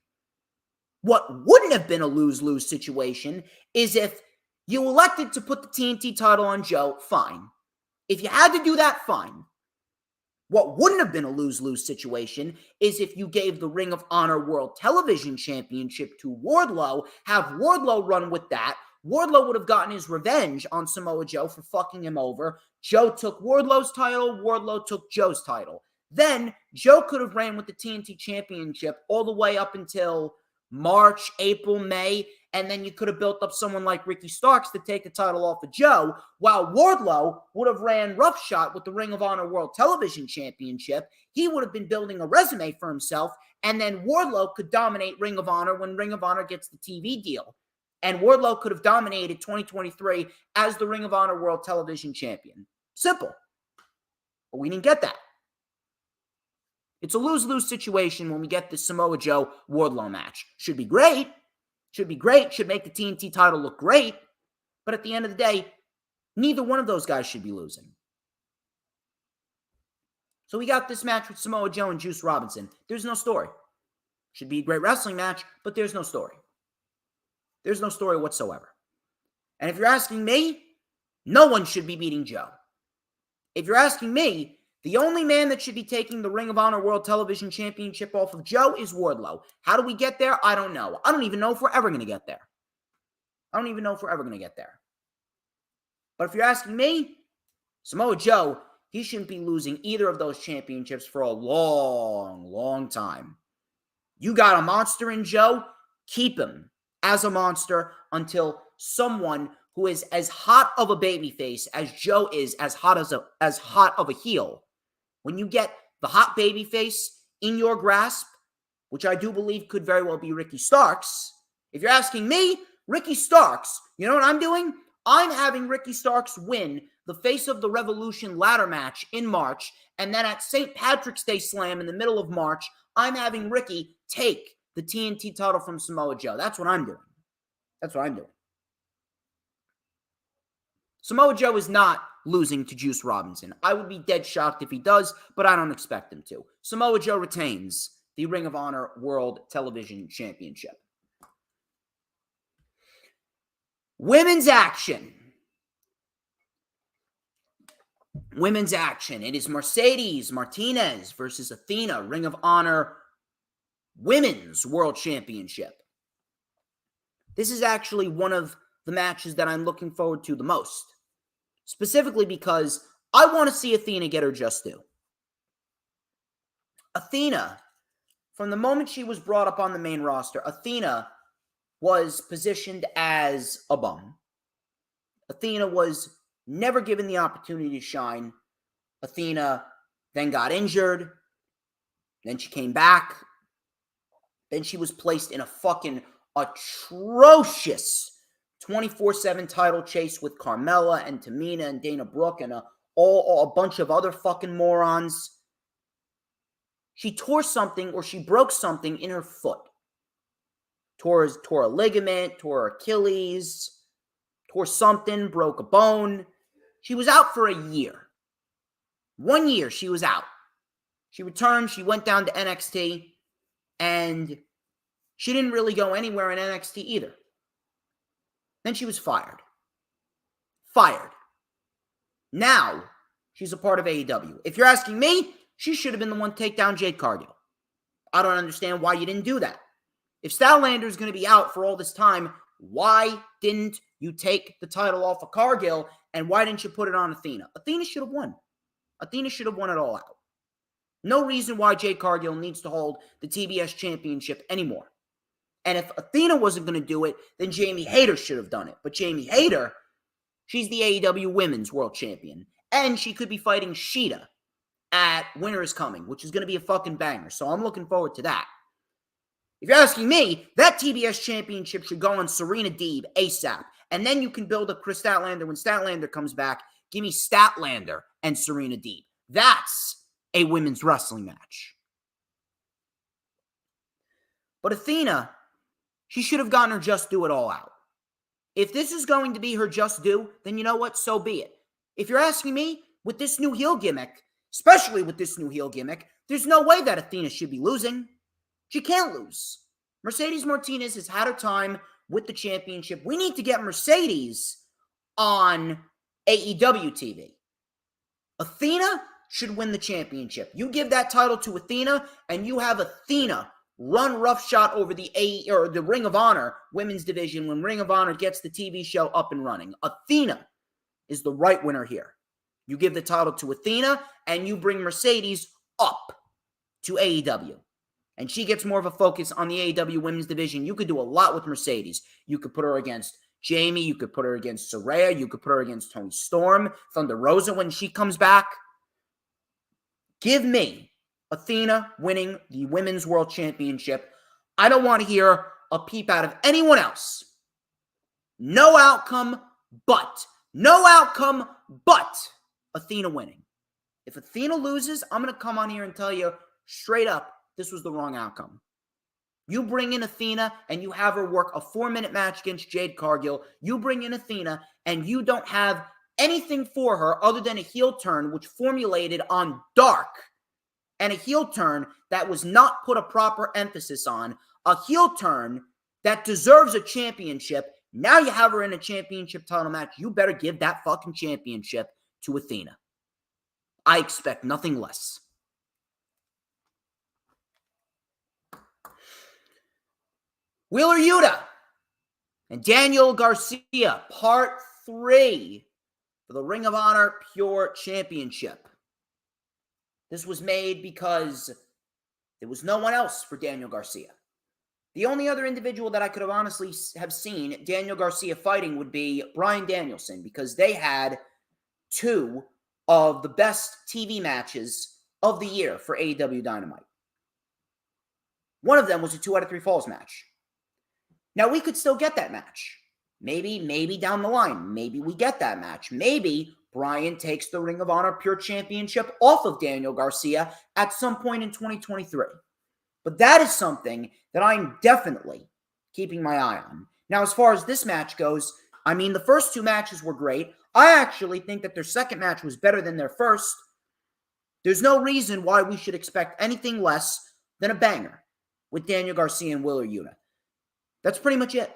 What wouldn't have been a lose-lose situation is if you elected to put the TNT title on Joe, fine. If you had to do that, fine. What wouldn't have been a lose-lose situation is if you gave the Ring of Honor World Television Championship to Wardlow, have Wardlow run with that. Wardlow would have gotten his revenge on Samoa Joe for fucking him over. Joe took Wardlow's title. Wardlow took Joe's title. Then Joe could have ran with the TNT Championship all the way up until March, April, May, and then you could have built up someone like Ricky Starks to take the title off of Joe, while Wardlow would have ran roughshod with the Ring of Honor World Television Championship. He would have been building a resume for himself, and then Wardlow could dominate Ring of Honor when Ring of Honor gets the TV deal. And Wardlow could have dominated 2023 as the Ring of Honor World Television Champion. Simple. But we didn't get that. It's a lose-lose situation when we get the Samoa Joe Wardlow match. Should be great. Should be great. Should make the TNT title look great. But at the end of the day, neither one of those guys should be losing. So we got this match with Samoa Joe and Juice Robinson. There's no story. Should be a great wrestling match, but there's no story. There's no story whatsoever. And if you're asking me, no one should be beating Joe. If you're asking me, the only man that should be taking the Ring of Honor World Television Championship off of Joe is Wardlow. How do we get there? I don't know. I don't even know if we're ever going to get there. But if you're asking me, Samoa Joe, he shouldn't be losing either of those championships for a long, long time. You got a monster in Joe, keep him as a monster until someone who is as hot of a babyface as Joe is, as hot of a heel. When you get the hot babyface in your grasp, which I do believe could very well be Ricky Starks, if you're asking me, Ricky Starks, you know what I'm doing? I'm having Ricky Starks win the Face of the Revolution ladder match in March, and then at St. Patrick's Day Slam in the middle of March, I'm having Ricky take the TNT title from Samoa Joe. That's what I'm doing. Samoa Joe is not losing to Juice Robinson. I would be dead shocked if he does, but I don't expect him to. Samoa Joe retains the Ring of Honor World Television Championship. Women's action. It is Mercedes Martinez versus Athena, Ring of Honor Women's World Championship. This is actually one of the matches that I'm looking forward to the most. Specifically because I want to see Athena get her just due. Athena, from the moment she was brought up on the main roster, Athena was positioned as a bum. Athena was never given the opportunity to shine. Athena then got injured. Then she came back. Then she was placed in a fucking atrocious 24/7 title chase with Carmella and Tamina and Dana Brooke and a bunch of other fucking morons. She tore something, or she broke something in her foot. Tore a ligament, tore her Achilles, tore something, broke a bone. She was out for a year. 1 year she was out. She returned, she went down to NXT, and she didn't really go anywhere in NXT either. Then she was fired. Now, she's a part of AEW. If you're asking me, she should have been the one to take down Jade Cargill. I don't understand why you didn't do that. If Statlander is going to be out for all this time, why didn't you take the title off of Cargill, and why didn't you put it on Athena? Athena should have won. Athena should have won it all out. No reason why Jade Cargill needs to hold the TBS championship anymore. And if Athena wasn't going to do it, then Jamie Hayter should have done it. But Jamie Hayter, she's the AEW Women's World Champion. And she could be fighting Shida at Winter is Coming, which is going to be a fucking banger. So I'm looking forward to that. If you're asking me, that TBS championship should go on Serena Deeb ASAP. And then you can build up Chris Statlander when Statlander comes back. Give me Statlander and Serena Deeb. That's a women's wrestling match. But Athena, she should have gotten her just due it all out. If this is going to be her just due, then you know what? So be it. If you're asking me, with this new heel gimmick, especially with this new heel gimmick, there's no way that Athena should be losing. She can't lose. Mercedes Martinez has had her time with the championship. We need to get Mercedes on AEW TV. Athena should win the championship. You give that title to Athena, and you have Athena run roughshod over the Ring of Honor women's division when Ring of Honor gets the TV show up and running. Athena is the right winner here. You give the title to Athena, and you bring Mercedes up to AEW. And she gets more of a focus on the AEW women's division. You could do a lot with Mercedes. You could put her against Jamie. You could put her against Saraya. You could put her against Toni Storm, Thunder Rosa when she comes back. Give me Athena winning the Women's World Championship. I don't want to hear a peep out of anyone else. No outcome but Athena winning. If Athena loses, I'm going to come on here and tell you straight up, this was the wrong outcome. You bring in Athena and you have her work a 4-minute match against Jade Cargill. You bring in Athena and you don't have anything for her other than a heel turn, which formulated on dark, and a heel turn that was not put a proper emphasis on, a heel turn that deserves a championship. Now you have her in a championship title match. You better give that fucking championship to Athena. I expect nothing less. Wheeler Yuta and Daniel Garcia, Part 3 for the Ring of Honor Pure Championship. This was made because there was no one else for Daniel Garcia. The only other individual that I could have honestly have seen Daniel Garcia fighting would be Bryan Danielson, because they had 2 of the best TV matches of the year for AEW Dynamite. One of them was a 2 out of 3 falls match. Now, we could still get that match. Maybe down the line. Maybe we get that match. Maybe Bryan takes the Ring of Honor Pure Championship off of Daniel Garcia at some point in 2023. But that is something that I'm definitely keeping my eye on. Now, as far as this match goes, I mean, the first 2 matches were great. I actually think that their second match was better than their first. There's no reason why we should expect anything less than a banger with Daniel Garcia and Wheeler Yuta. That's pretty much it.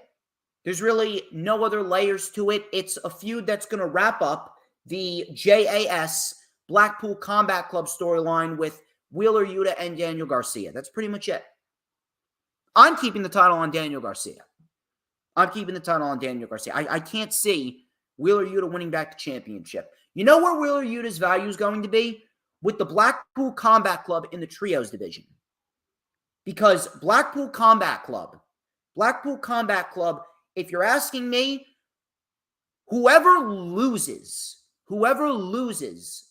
There's really no other layers to it. It's a feud that's going to wrap up the JAS Blackpool Combat Club storyline with Wheeler Yuta and Daniel Garcia. That's pretty much it. I'm keeping the title on Daniel Garcia. I can't see Wheeler Yuta winning back the championship. You know where Wheeler Yuta's value is going to be? With the Blackpool Combat Club in the Trios division. Because Blackpool Combat Club, if you're asking me, whoever loses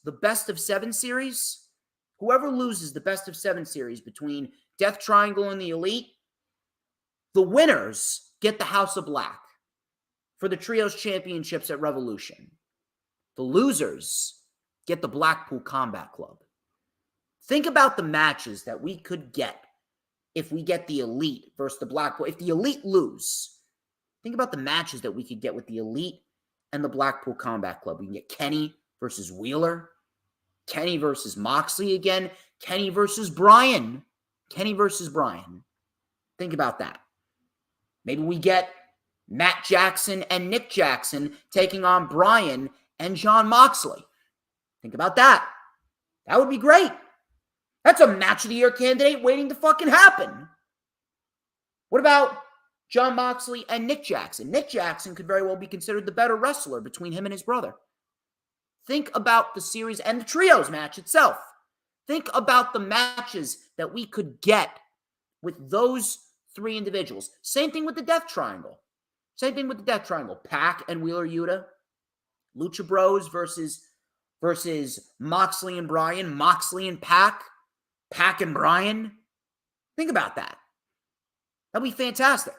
the best of 7 series between Death Triangle and the Elite, the winners get the House of Black for the Trios Championships at Revolution. The losers get the Blackpool Combat Club. Think about the matches that we could get if we get the Elite versus the Blackpool. If the Elite lose, think about the matches that we could get with the Elite and the Blackpool Combat Club. We can get Kenny versus Wheeler, Kenny versus Moxley again, Kenny versus Bryan. Think about that. Maybe we get Matt Jackson and Nick Jackson taking on Bryan and Jon Moxley. Think about that. That would be great. That's a match of the year candidate waiting to fucking happen. What about Jon Moxley and Nick Jackson? Nick Jackson could very well be considered the better wrestler between him and his brother. Think about the series and the trios match itself. Think about the matches that we could get with those 3 individuals. Same thing with the Death Triangle. Pac and Wheeler Yuta. Lucha Bros versus Moxley and Bryan. Moxley and Pac. Pac and Bryan. Think about that. That'd be fantastic.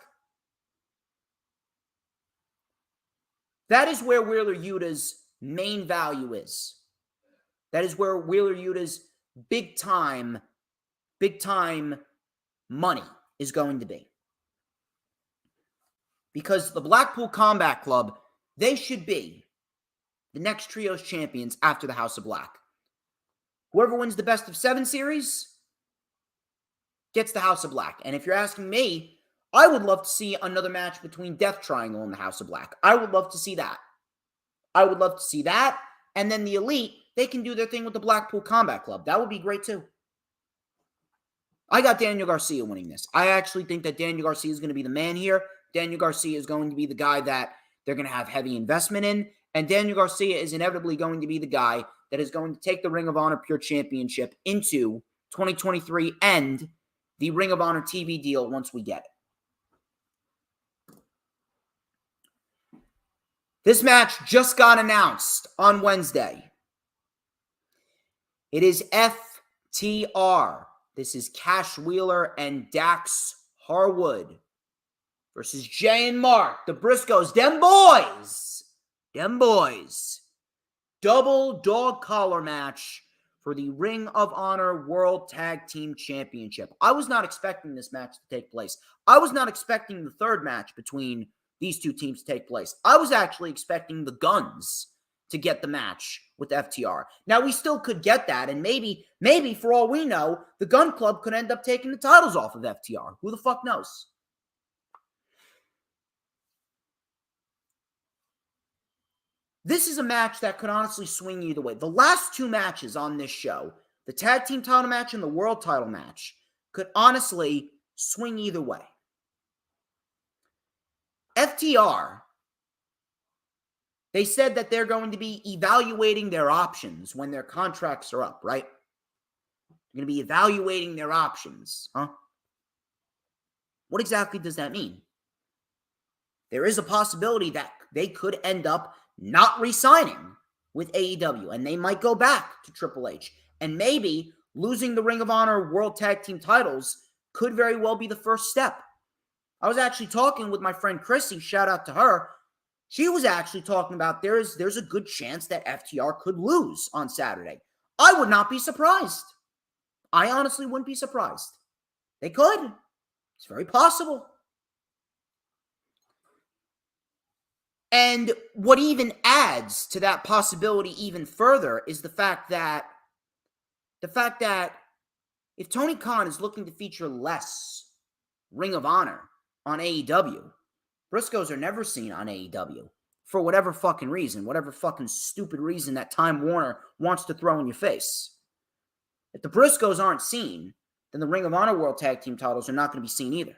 That is where Wheeler Yuta's main value is. That is where Wheeler Yuta's big time money is going to be. Because the Blackpool Combat Club, they should be the next Trios champions after the House of Black. Whoever wins the best of 7 series gets the House of Black. And if you're asking me, I would love to see another match between Death Triangle and the House of Black. I would love to see that. And then the Elite, they can do their thing with the Blackpool Combat Club. That would be great too. I got Daniel Garcia winning this. I actually think that Daniel Garcia is going to be the man here. Daniel Garcia is going to be the guy that they're going to have heavy investment in. And Daniel Garcia is inevitably going to be the guy that is going to take the Ring of Honor Pure Championship into 2023 and the Ring of Honor TV deal once we get it. This match just got announced on Wednesday. It is FTR. This is Cash Wheeler and Dax Harwood versus Jay and Mark, the Briscoes, them boys. Double dog collar match for the Ring of Honor World Tag Team Championship. I was not expecting this match to take place. I was not expecting the third match between these two teams to take place. I was actually expecting the Guns to get the match with FTR. Now, we still could get that, and maybe for all we know, the Gun Club could end up taking the titles off of FTR. Who the fuck knows? This is a match that could honestly swing either way. The last two matches on this show, the tag team title match and the world title match, could honestly swing either way. FTR, they said that they're going to be evaluating their options when their contracts are up, right? They're going to be evaluating their options, huh? What exactly does that mean? There is a possibility that they could end up not re-signing with AEW, and they might go back to Triple H. And maybe losing the Ring of Honor World Tag Team titles could very well be the first step. I was actually talking with my friend Chrissy, shout out to her. She was actually talking about there's a good chance that FTR could lose on Saturday. I would not be surprised. I honestly wouldn't be surprised. They could. It's very possible. And what even adds to that possibility even further is the fact that if Tony Khan is looking to feature less Ring of Honor on AEW, Briscoes are never seen on AEW for whatever fucking reason, whatever fucking stupid reason that Time Warner wants to throw in your face. If the Briscoes aren't seen, then the Ring of Honor World Tag Team titles are not going to be seen either.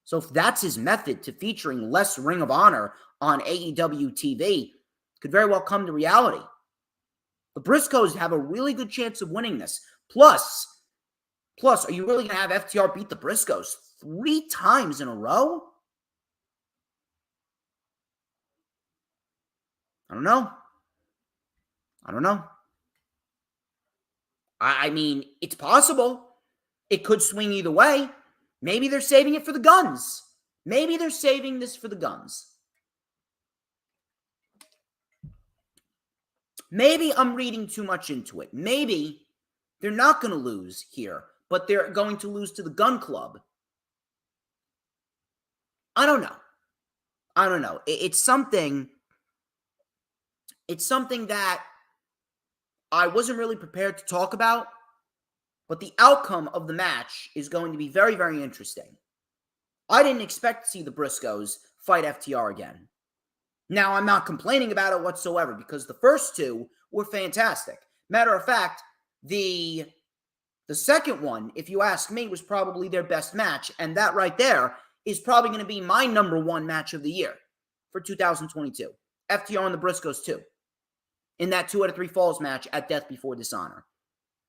So if that's his method to featuring less Ring of Honor on AEW TV, could very well come to reality. The Briscoes have a really good chance of winning this. Plus, are you really going to have FTR beat the Briscoes 3 times in a row? I don't know. I mean, it's possible. It could swing either way. Maybe they're saving it for the Guns. Maybe they're saving this for the Guns. Maybe I'm reading too much into it. Maybe they're not going to lose here, but they're going to lose to the Gun Club. I don't know. It's something that I wasn't really prepared to talk about, but the outcome of the match is going to be very, very interesting. I didn't expect to see the Briscoes fight FTR again. Now, I'm not complaining about it whatsoever because the first two were fantastic. Matter of fact, the second one, if you ask me, was probably their best match, and that right there is probably going to be my number one match of the year for 2022. FTR and the Briscoes 2. In that 2 out of 3 falls match at Death Before Dishonor,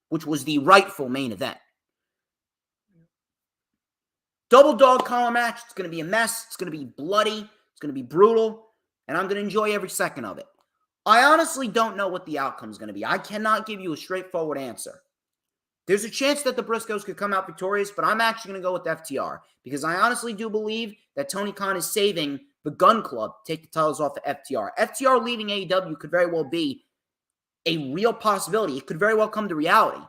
which was the rightful main event. Double dog collar match. It's going to be a mess. It's going to be bloody. It's going to be brutal. And I'm going to enjoy every second of it. I honestly don't know what the outcome is going to be. I cannot give you a straightforward answer. There's a chance that the Briscoes could come out victorious, but I'm actually going to go with FTR because I honestly do believe that Tony Khan is saving the Gun Club to take the titles off of FTR. FTR leaving AEW could very well be a real possibility. It could very well come to reality.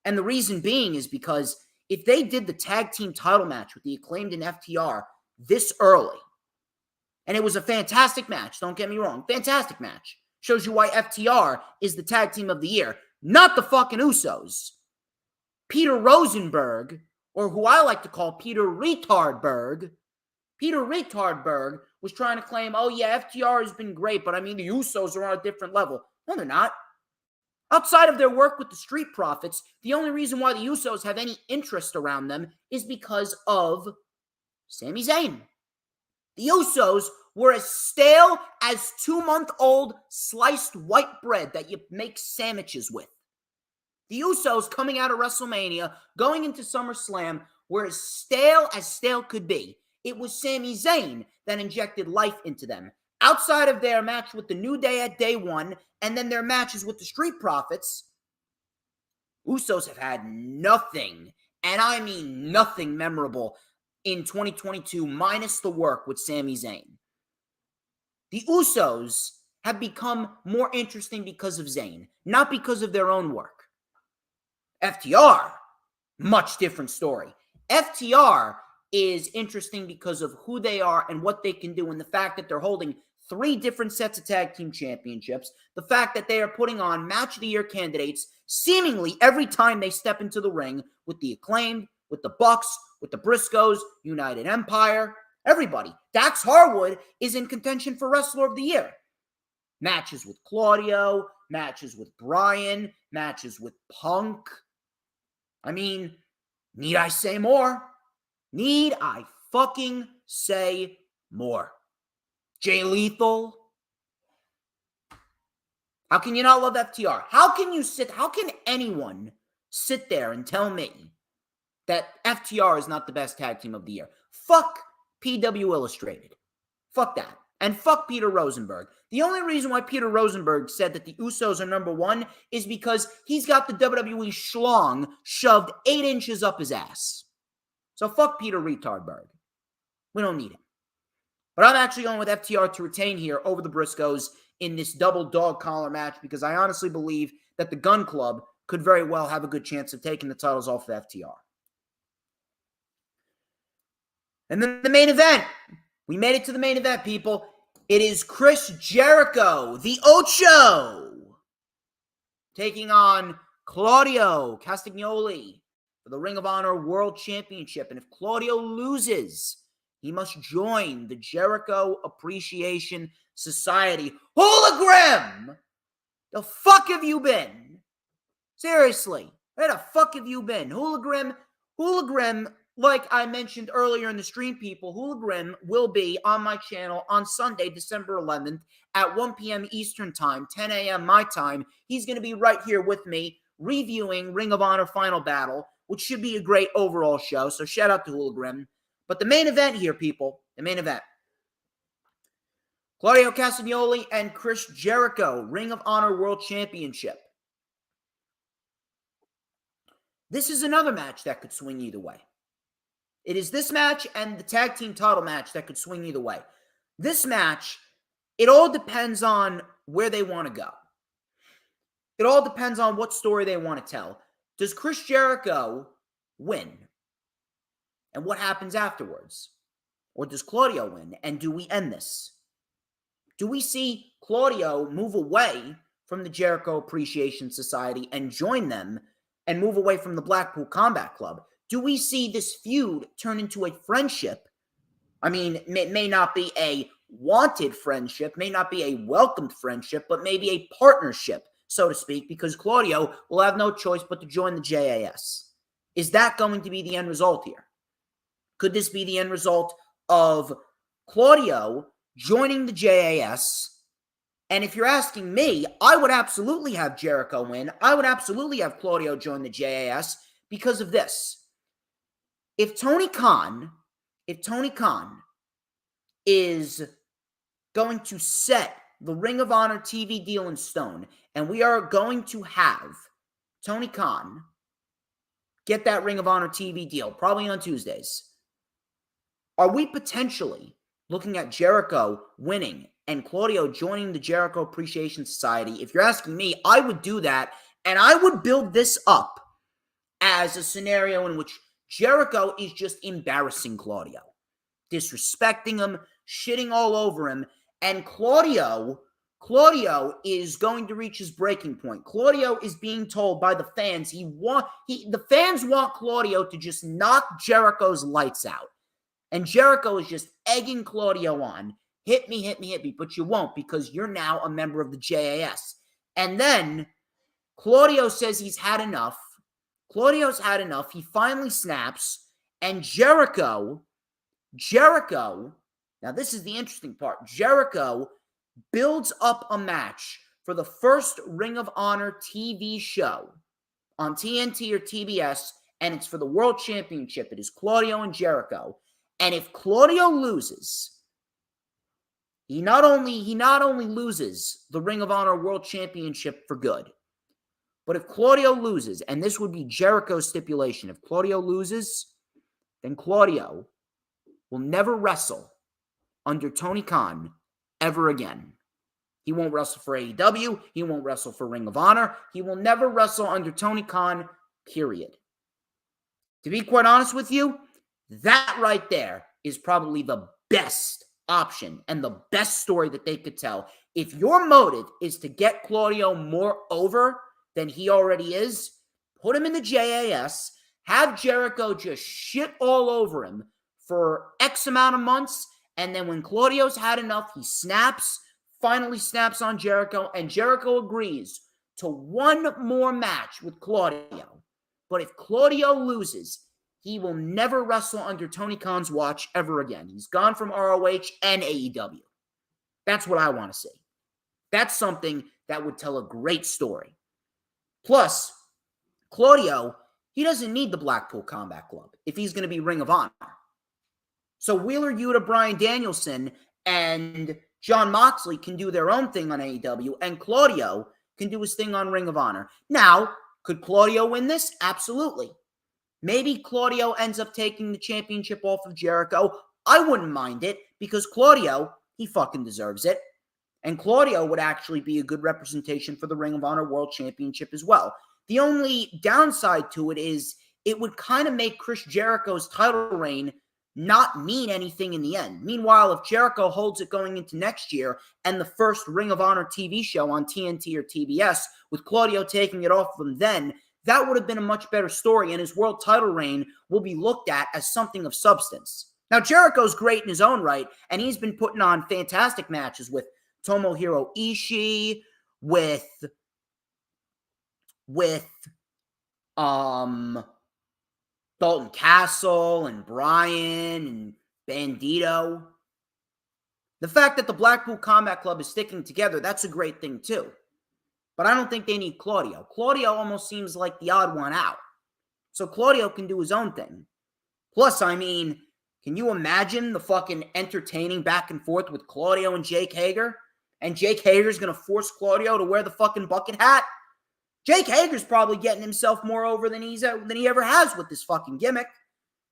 And the reason being is because if they did the tag team title match with the Acclaimed and FTR this early, and it was a fantastic match, don't get me wrong, fantastic match. Shows you why FTR is the tag team of the year, not the fucking Usos. Peter Rosenberg, or who I like to call Peter Retardberg, was trying to claim, oh yeah, FTR has been great, but I mean, the Usos are on a different level. No, they're not. Outside of their work with the Street Profits, the only reason why the Usos have any interest around them is because of Sami Zayn. The Usos were as stale as 2-month-old sliced white bread that you make sandwiches with. The Usos coming out of WrestleMania, going into SummerSlam, were as stale could be. It was Sami Zayn that injected life into them. Outside of their match with the New Day at Day 1, and then their matches with the Street Profits, Usos have had nothing, and I mean nothing memorable in 2022 minus the work with Sami Zayn. The Usos have become more interesting because of Zayn, not because of their own work. FTR, much different story. FTR is interesting because of who they are and what they can do, and the fact that they're holding 3 different sets of tag team championships, the fact that they are putting on match of the year candidates seemingly every time they step into the ring with the Acclaimed, with the Bucks, with the Briscoes, United Empire, everybody. Dax Harwood is in contention for Wrestler of the Year. Matches with Claudio, matches with Bryan, matches with Punk. I mean, need I say more? Need I fucking say more? Jay Lethal. How can you not love FTR? How can anyone sit there and tell me that FTR is not the best tag team of the year? Fuck PW Illustrated. Fuck that. And fuck Peter Rosenberg. The only reason why Peter Rosenberg said that the Usos are number 1 is because he's got the WWE schlong shoved 8 inches up his ass. So fuck Peter Retardberg. We don't need him. But I'm actually going with FTR to retain here over the Briscoes in this double dog collar match because I honestly believe that the Gun Club could very well have a good chance of taking the titles off of FTR. And then the main event. We made it to the main event, people. It is Chris Jericho, the Ocho, taking on Claudio Castagnoli for the Ring of Honor World Championship. And if Claudio loses, he must join the Jericho Appreciation Society. Hologram! The fuck have you been? Seriously, where the fuck have you been? Hologram, like I mentioned earlier in the stream, people, Hologram will be on my channel on Sunday, December 11th at 1 p.m. Eastern Time, 10 a.m. my time. He's going to be right here with me reviewing Ring of Honor Final Battle, which should be a great overall show. So shout out to Hologram. But the main event here, people, the main event. Claudio Castagnoli and Chris Jericho, Ring of Honor World Championship. This is another match that could swing either way. It is this match and the tag team title match that could swing either way. This match, it all depends on where they want to go. It all depends on what story they want to tell. Does Chris Jericho win? And what happens afterwards? Or does Claudio win? And do we end this? Do we see Claudio move away from the Jericho Appreciation Society and join them and move away from the Blackpool Combat Club? Do we see this feud turn into a friendship? I mean, it may not be a wanted friendship, may not be a welcomed friendship, but maybe a partnership, so to speak, because Claudio will have no choice but to join the JAS. Is that going to be the end result here? Could this be the end result of Claudio joining the JAS? And if you're asking me, I would absolutely have Jericho win. I would absolutely have Claudio join the JAS because of this. If Tony Khan is going to set the Ring of Honor TV deal in stone, and we are going to have Tony Khan get that Ring of Honor TV deal, probably on Tuesdays, are we potentially looking at Jericho winning and Claudio joining the Jericho Appreciation Society? If you're asking me, I would do that, and I would build this up as a scenario in which Jericho is just embarrassing Claudio, disrespecting him, shitting all over him, and Claudio is going to reach his breaking point. Claudio is being told by the fans the fans want Claudio to just knock Jericho's lights out. And Jericho is just egging Claudio on. Hit me, but you won't because you're now a member of the JAS. And then Claudio says he's had enough. Claudio's had enough. He finally snaps. And Jericho, now this is the interesting part. Jericho builds up a match for the first Ring of Honor TV show on TNT or TBS, and it's for the World Championship. It is Claudio and Jericho. And if Claudio loses, he not only loses the Ring of Honor World Championship for good, but if Claudio loses, and this would be Jericho's stipulation, if Claudio loses, then Claudio will never wrestle under Tony Khan ever again. He won't wrestle for AEW. He won't wrestle for Ring of Honor. He will never wrestle under Tony Khan, period. To be quite honest with you, that right there is probably the best option and the best story that they could tell. If your motive is to get Claudio more over than he already is, put him in the JAS, have Jericho just shit all over him for X amount of months, and then when Claudio's had enough, he finally snaps on Jericho, and Jericho agrees to one more match with Claudio. But if Claudio loses, he will never wrestle under Tony Khan's watch ever again. He's gone from ROH and AEW. That's what I want to see. That's something that would tell a great story. Plus, Claudio, he doesn't need the Blackpool Combat Club if he's going to be Ring of Honor. So Wheeler Yuta, Bryan Danielson, and Jon Moxley can do their own thing on AEW, and Claudio can do his thing on Ring of Honor. Now, could Claudio win this? Absolutely. Maybe Claudio ends up taking the championship off of Jericho. I wouldn't mind it because Claudio, he fucking deserves it. And Claudio would actually be a good representation for the Ring of Honor World Championship as well. The only downside to it is it would kind of make Chris Jericho's title reign not mean anything in the end. Meanwhile, if Jericho holds it going into next year and the first Ring of Honor TV show on TNT or TBS with Claudio taking it off of him then, that would have been a much better story, and his world title reign will be looked at as something of substance. Now, Jericho's great in his own right, and he's been putting on fantastic matches with Tomohiro Ishii, with Dalton Castle and Bryan and Bandito. The fact that the Blackpool Combat Club is sticking together, that's a great thing too. But I don't think they need Claudio. Claudio almost seems like the odd one out. So Claudio can do his own thing. Plus, I mean, can you imagine the fucking entertaining back and forth with Claudio and Jake Hager? And Jake Hager's going to force Claudio to wear the fucking bucket hat? Jake Hager's probably getting himself more over than he ever has with this fucking gimmick.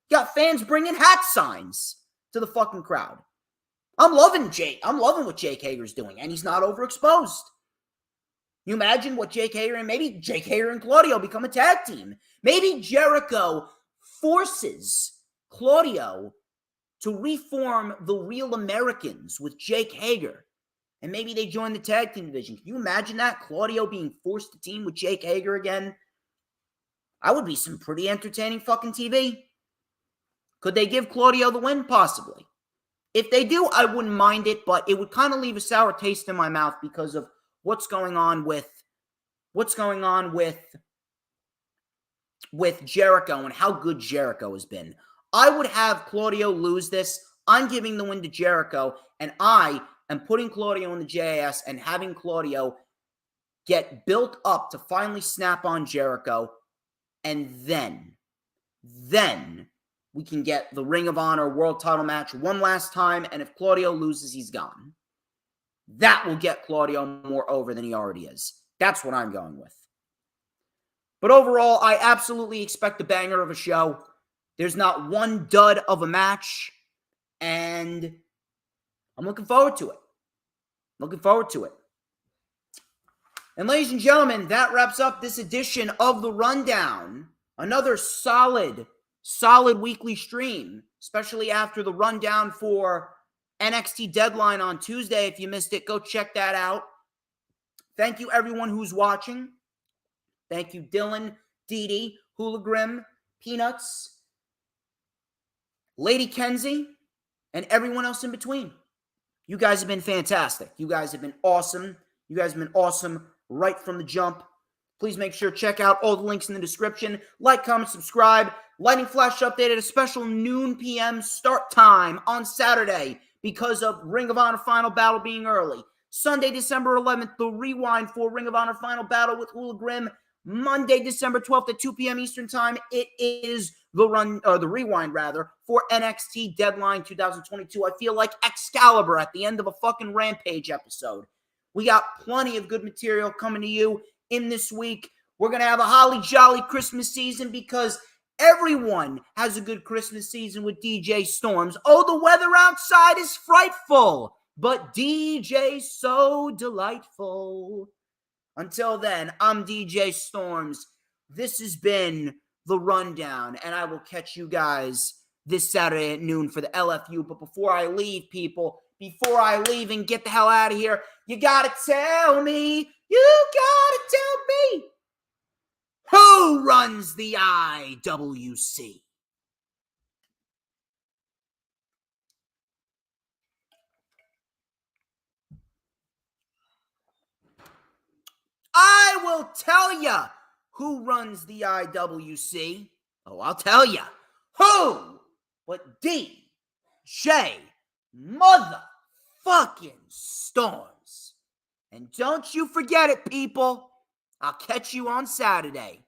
Got fans bringing hat signs to the fucking crowd. I'm loving what Jake Hager's doing, and he's not overexposed. You imagine what Jake Hager and maybe Jake Hager and Claudio become a tag team. Maybe Jericho forces Claudio to reform the Real Americans with Jake Hager. And maybe they join the tag team division. Can you imagine that? Claudio being forced to team with Jake Hager again? I would be some pretty entertaining fucking TV. Could they give Claudio the win? Possibly. If they do, I wouldn't mind it, but it would kind of leave a sour taste in my mouth because of what's going on with Jericho and how good Jericho has been. I would have Claudio lose this. I'm giving the win to Jericho, and I am putting Claudio in the JAS and having Claudio get built up to finally snap on Jericho, and then we can get the Ring of Honor World Title match one last time, and if Claudio loses, he's gone. That will get Claudio more over than he already is. That's what I'm going with. But overall, I absolutely expect a banger of a show. There's not one dud of a match, and I'm looking forward to it. And ladies and gentlemen, that wraps up this edition of The Rundown. Another solid weekly stream, especially after the rundown for NXT Deadline on Tuesday. If you missed it, go check that out. Thank you, everyone who's watching. Thank you, Dylan, Dee Dee, Hula Grim, Peanuts, Lady Kenzie, and everyone else in between. You guys have been fantastic. You guys have been awesome. You guys have been awesome right from the jump. Please make sure to check out all the links in the description. Like, comment, subscribe. Lightning Flash update at a special noon p.m. start time on Saturday because of Ring of Honor Final Battle being early. Sunday, December 11th, the rewind for Ring of Honor Final Battle with Hula Grim. Monday, December 12th at 2 p.m. Eastern Time, it is the rewind for NXT Deadline 2022. I feel like Excalibur at the end of a fucking Rampage episode. We got plenty of good material coming to you in this week. We're going to have a holly jolly Christmas season because everyone has a good Christmas season with DJ Storms. Oh, the weather outside is frightful. but DJ so delightful. Until then, I'm DJ Storms. This has been The Rundown, and I will catch you guys this Saturday at noon for the LFU. But before I leave, people, before I leave and get the hell out of here, you gotta tell me, who runs the IWC? I will tell ya who runs the IWC. Oh, I'll tell ya. Who but DJ motherfucking Storms. And don't you forget it, people. I'll catch you on Saturday.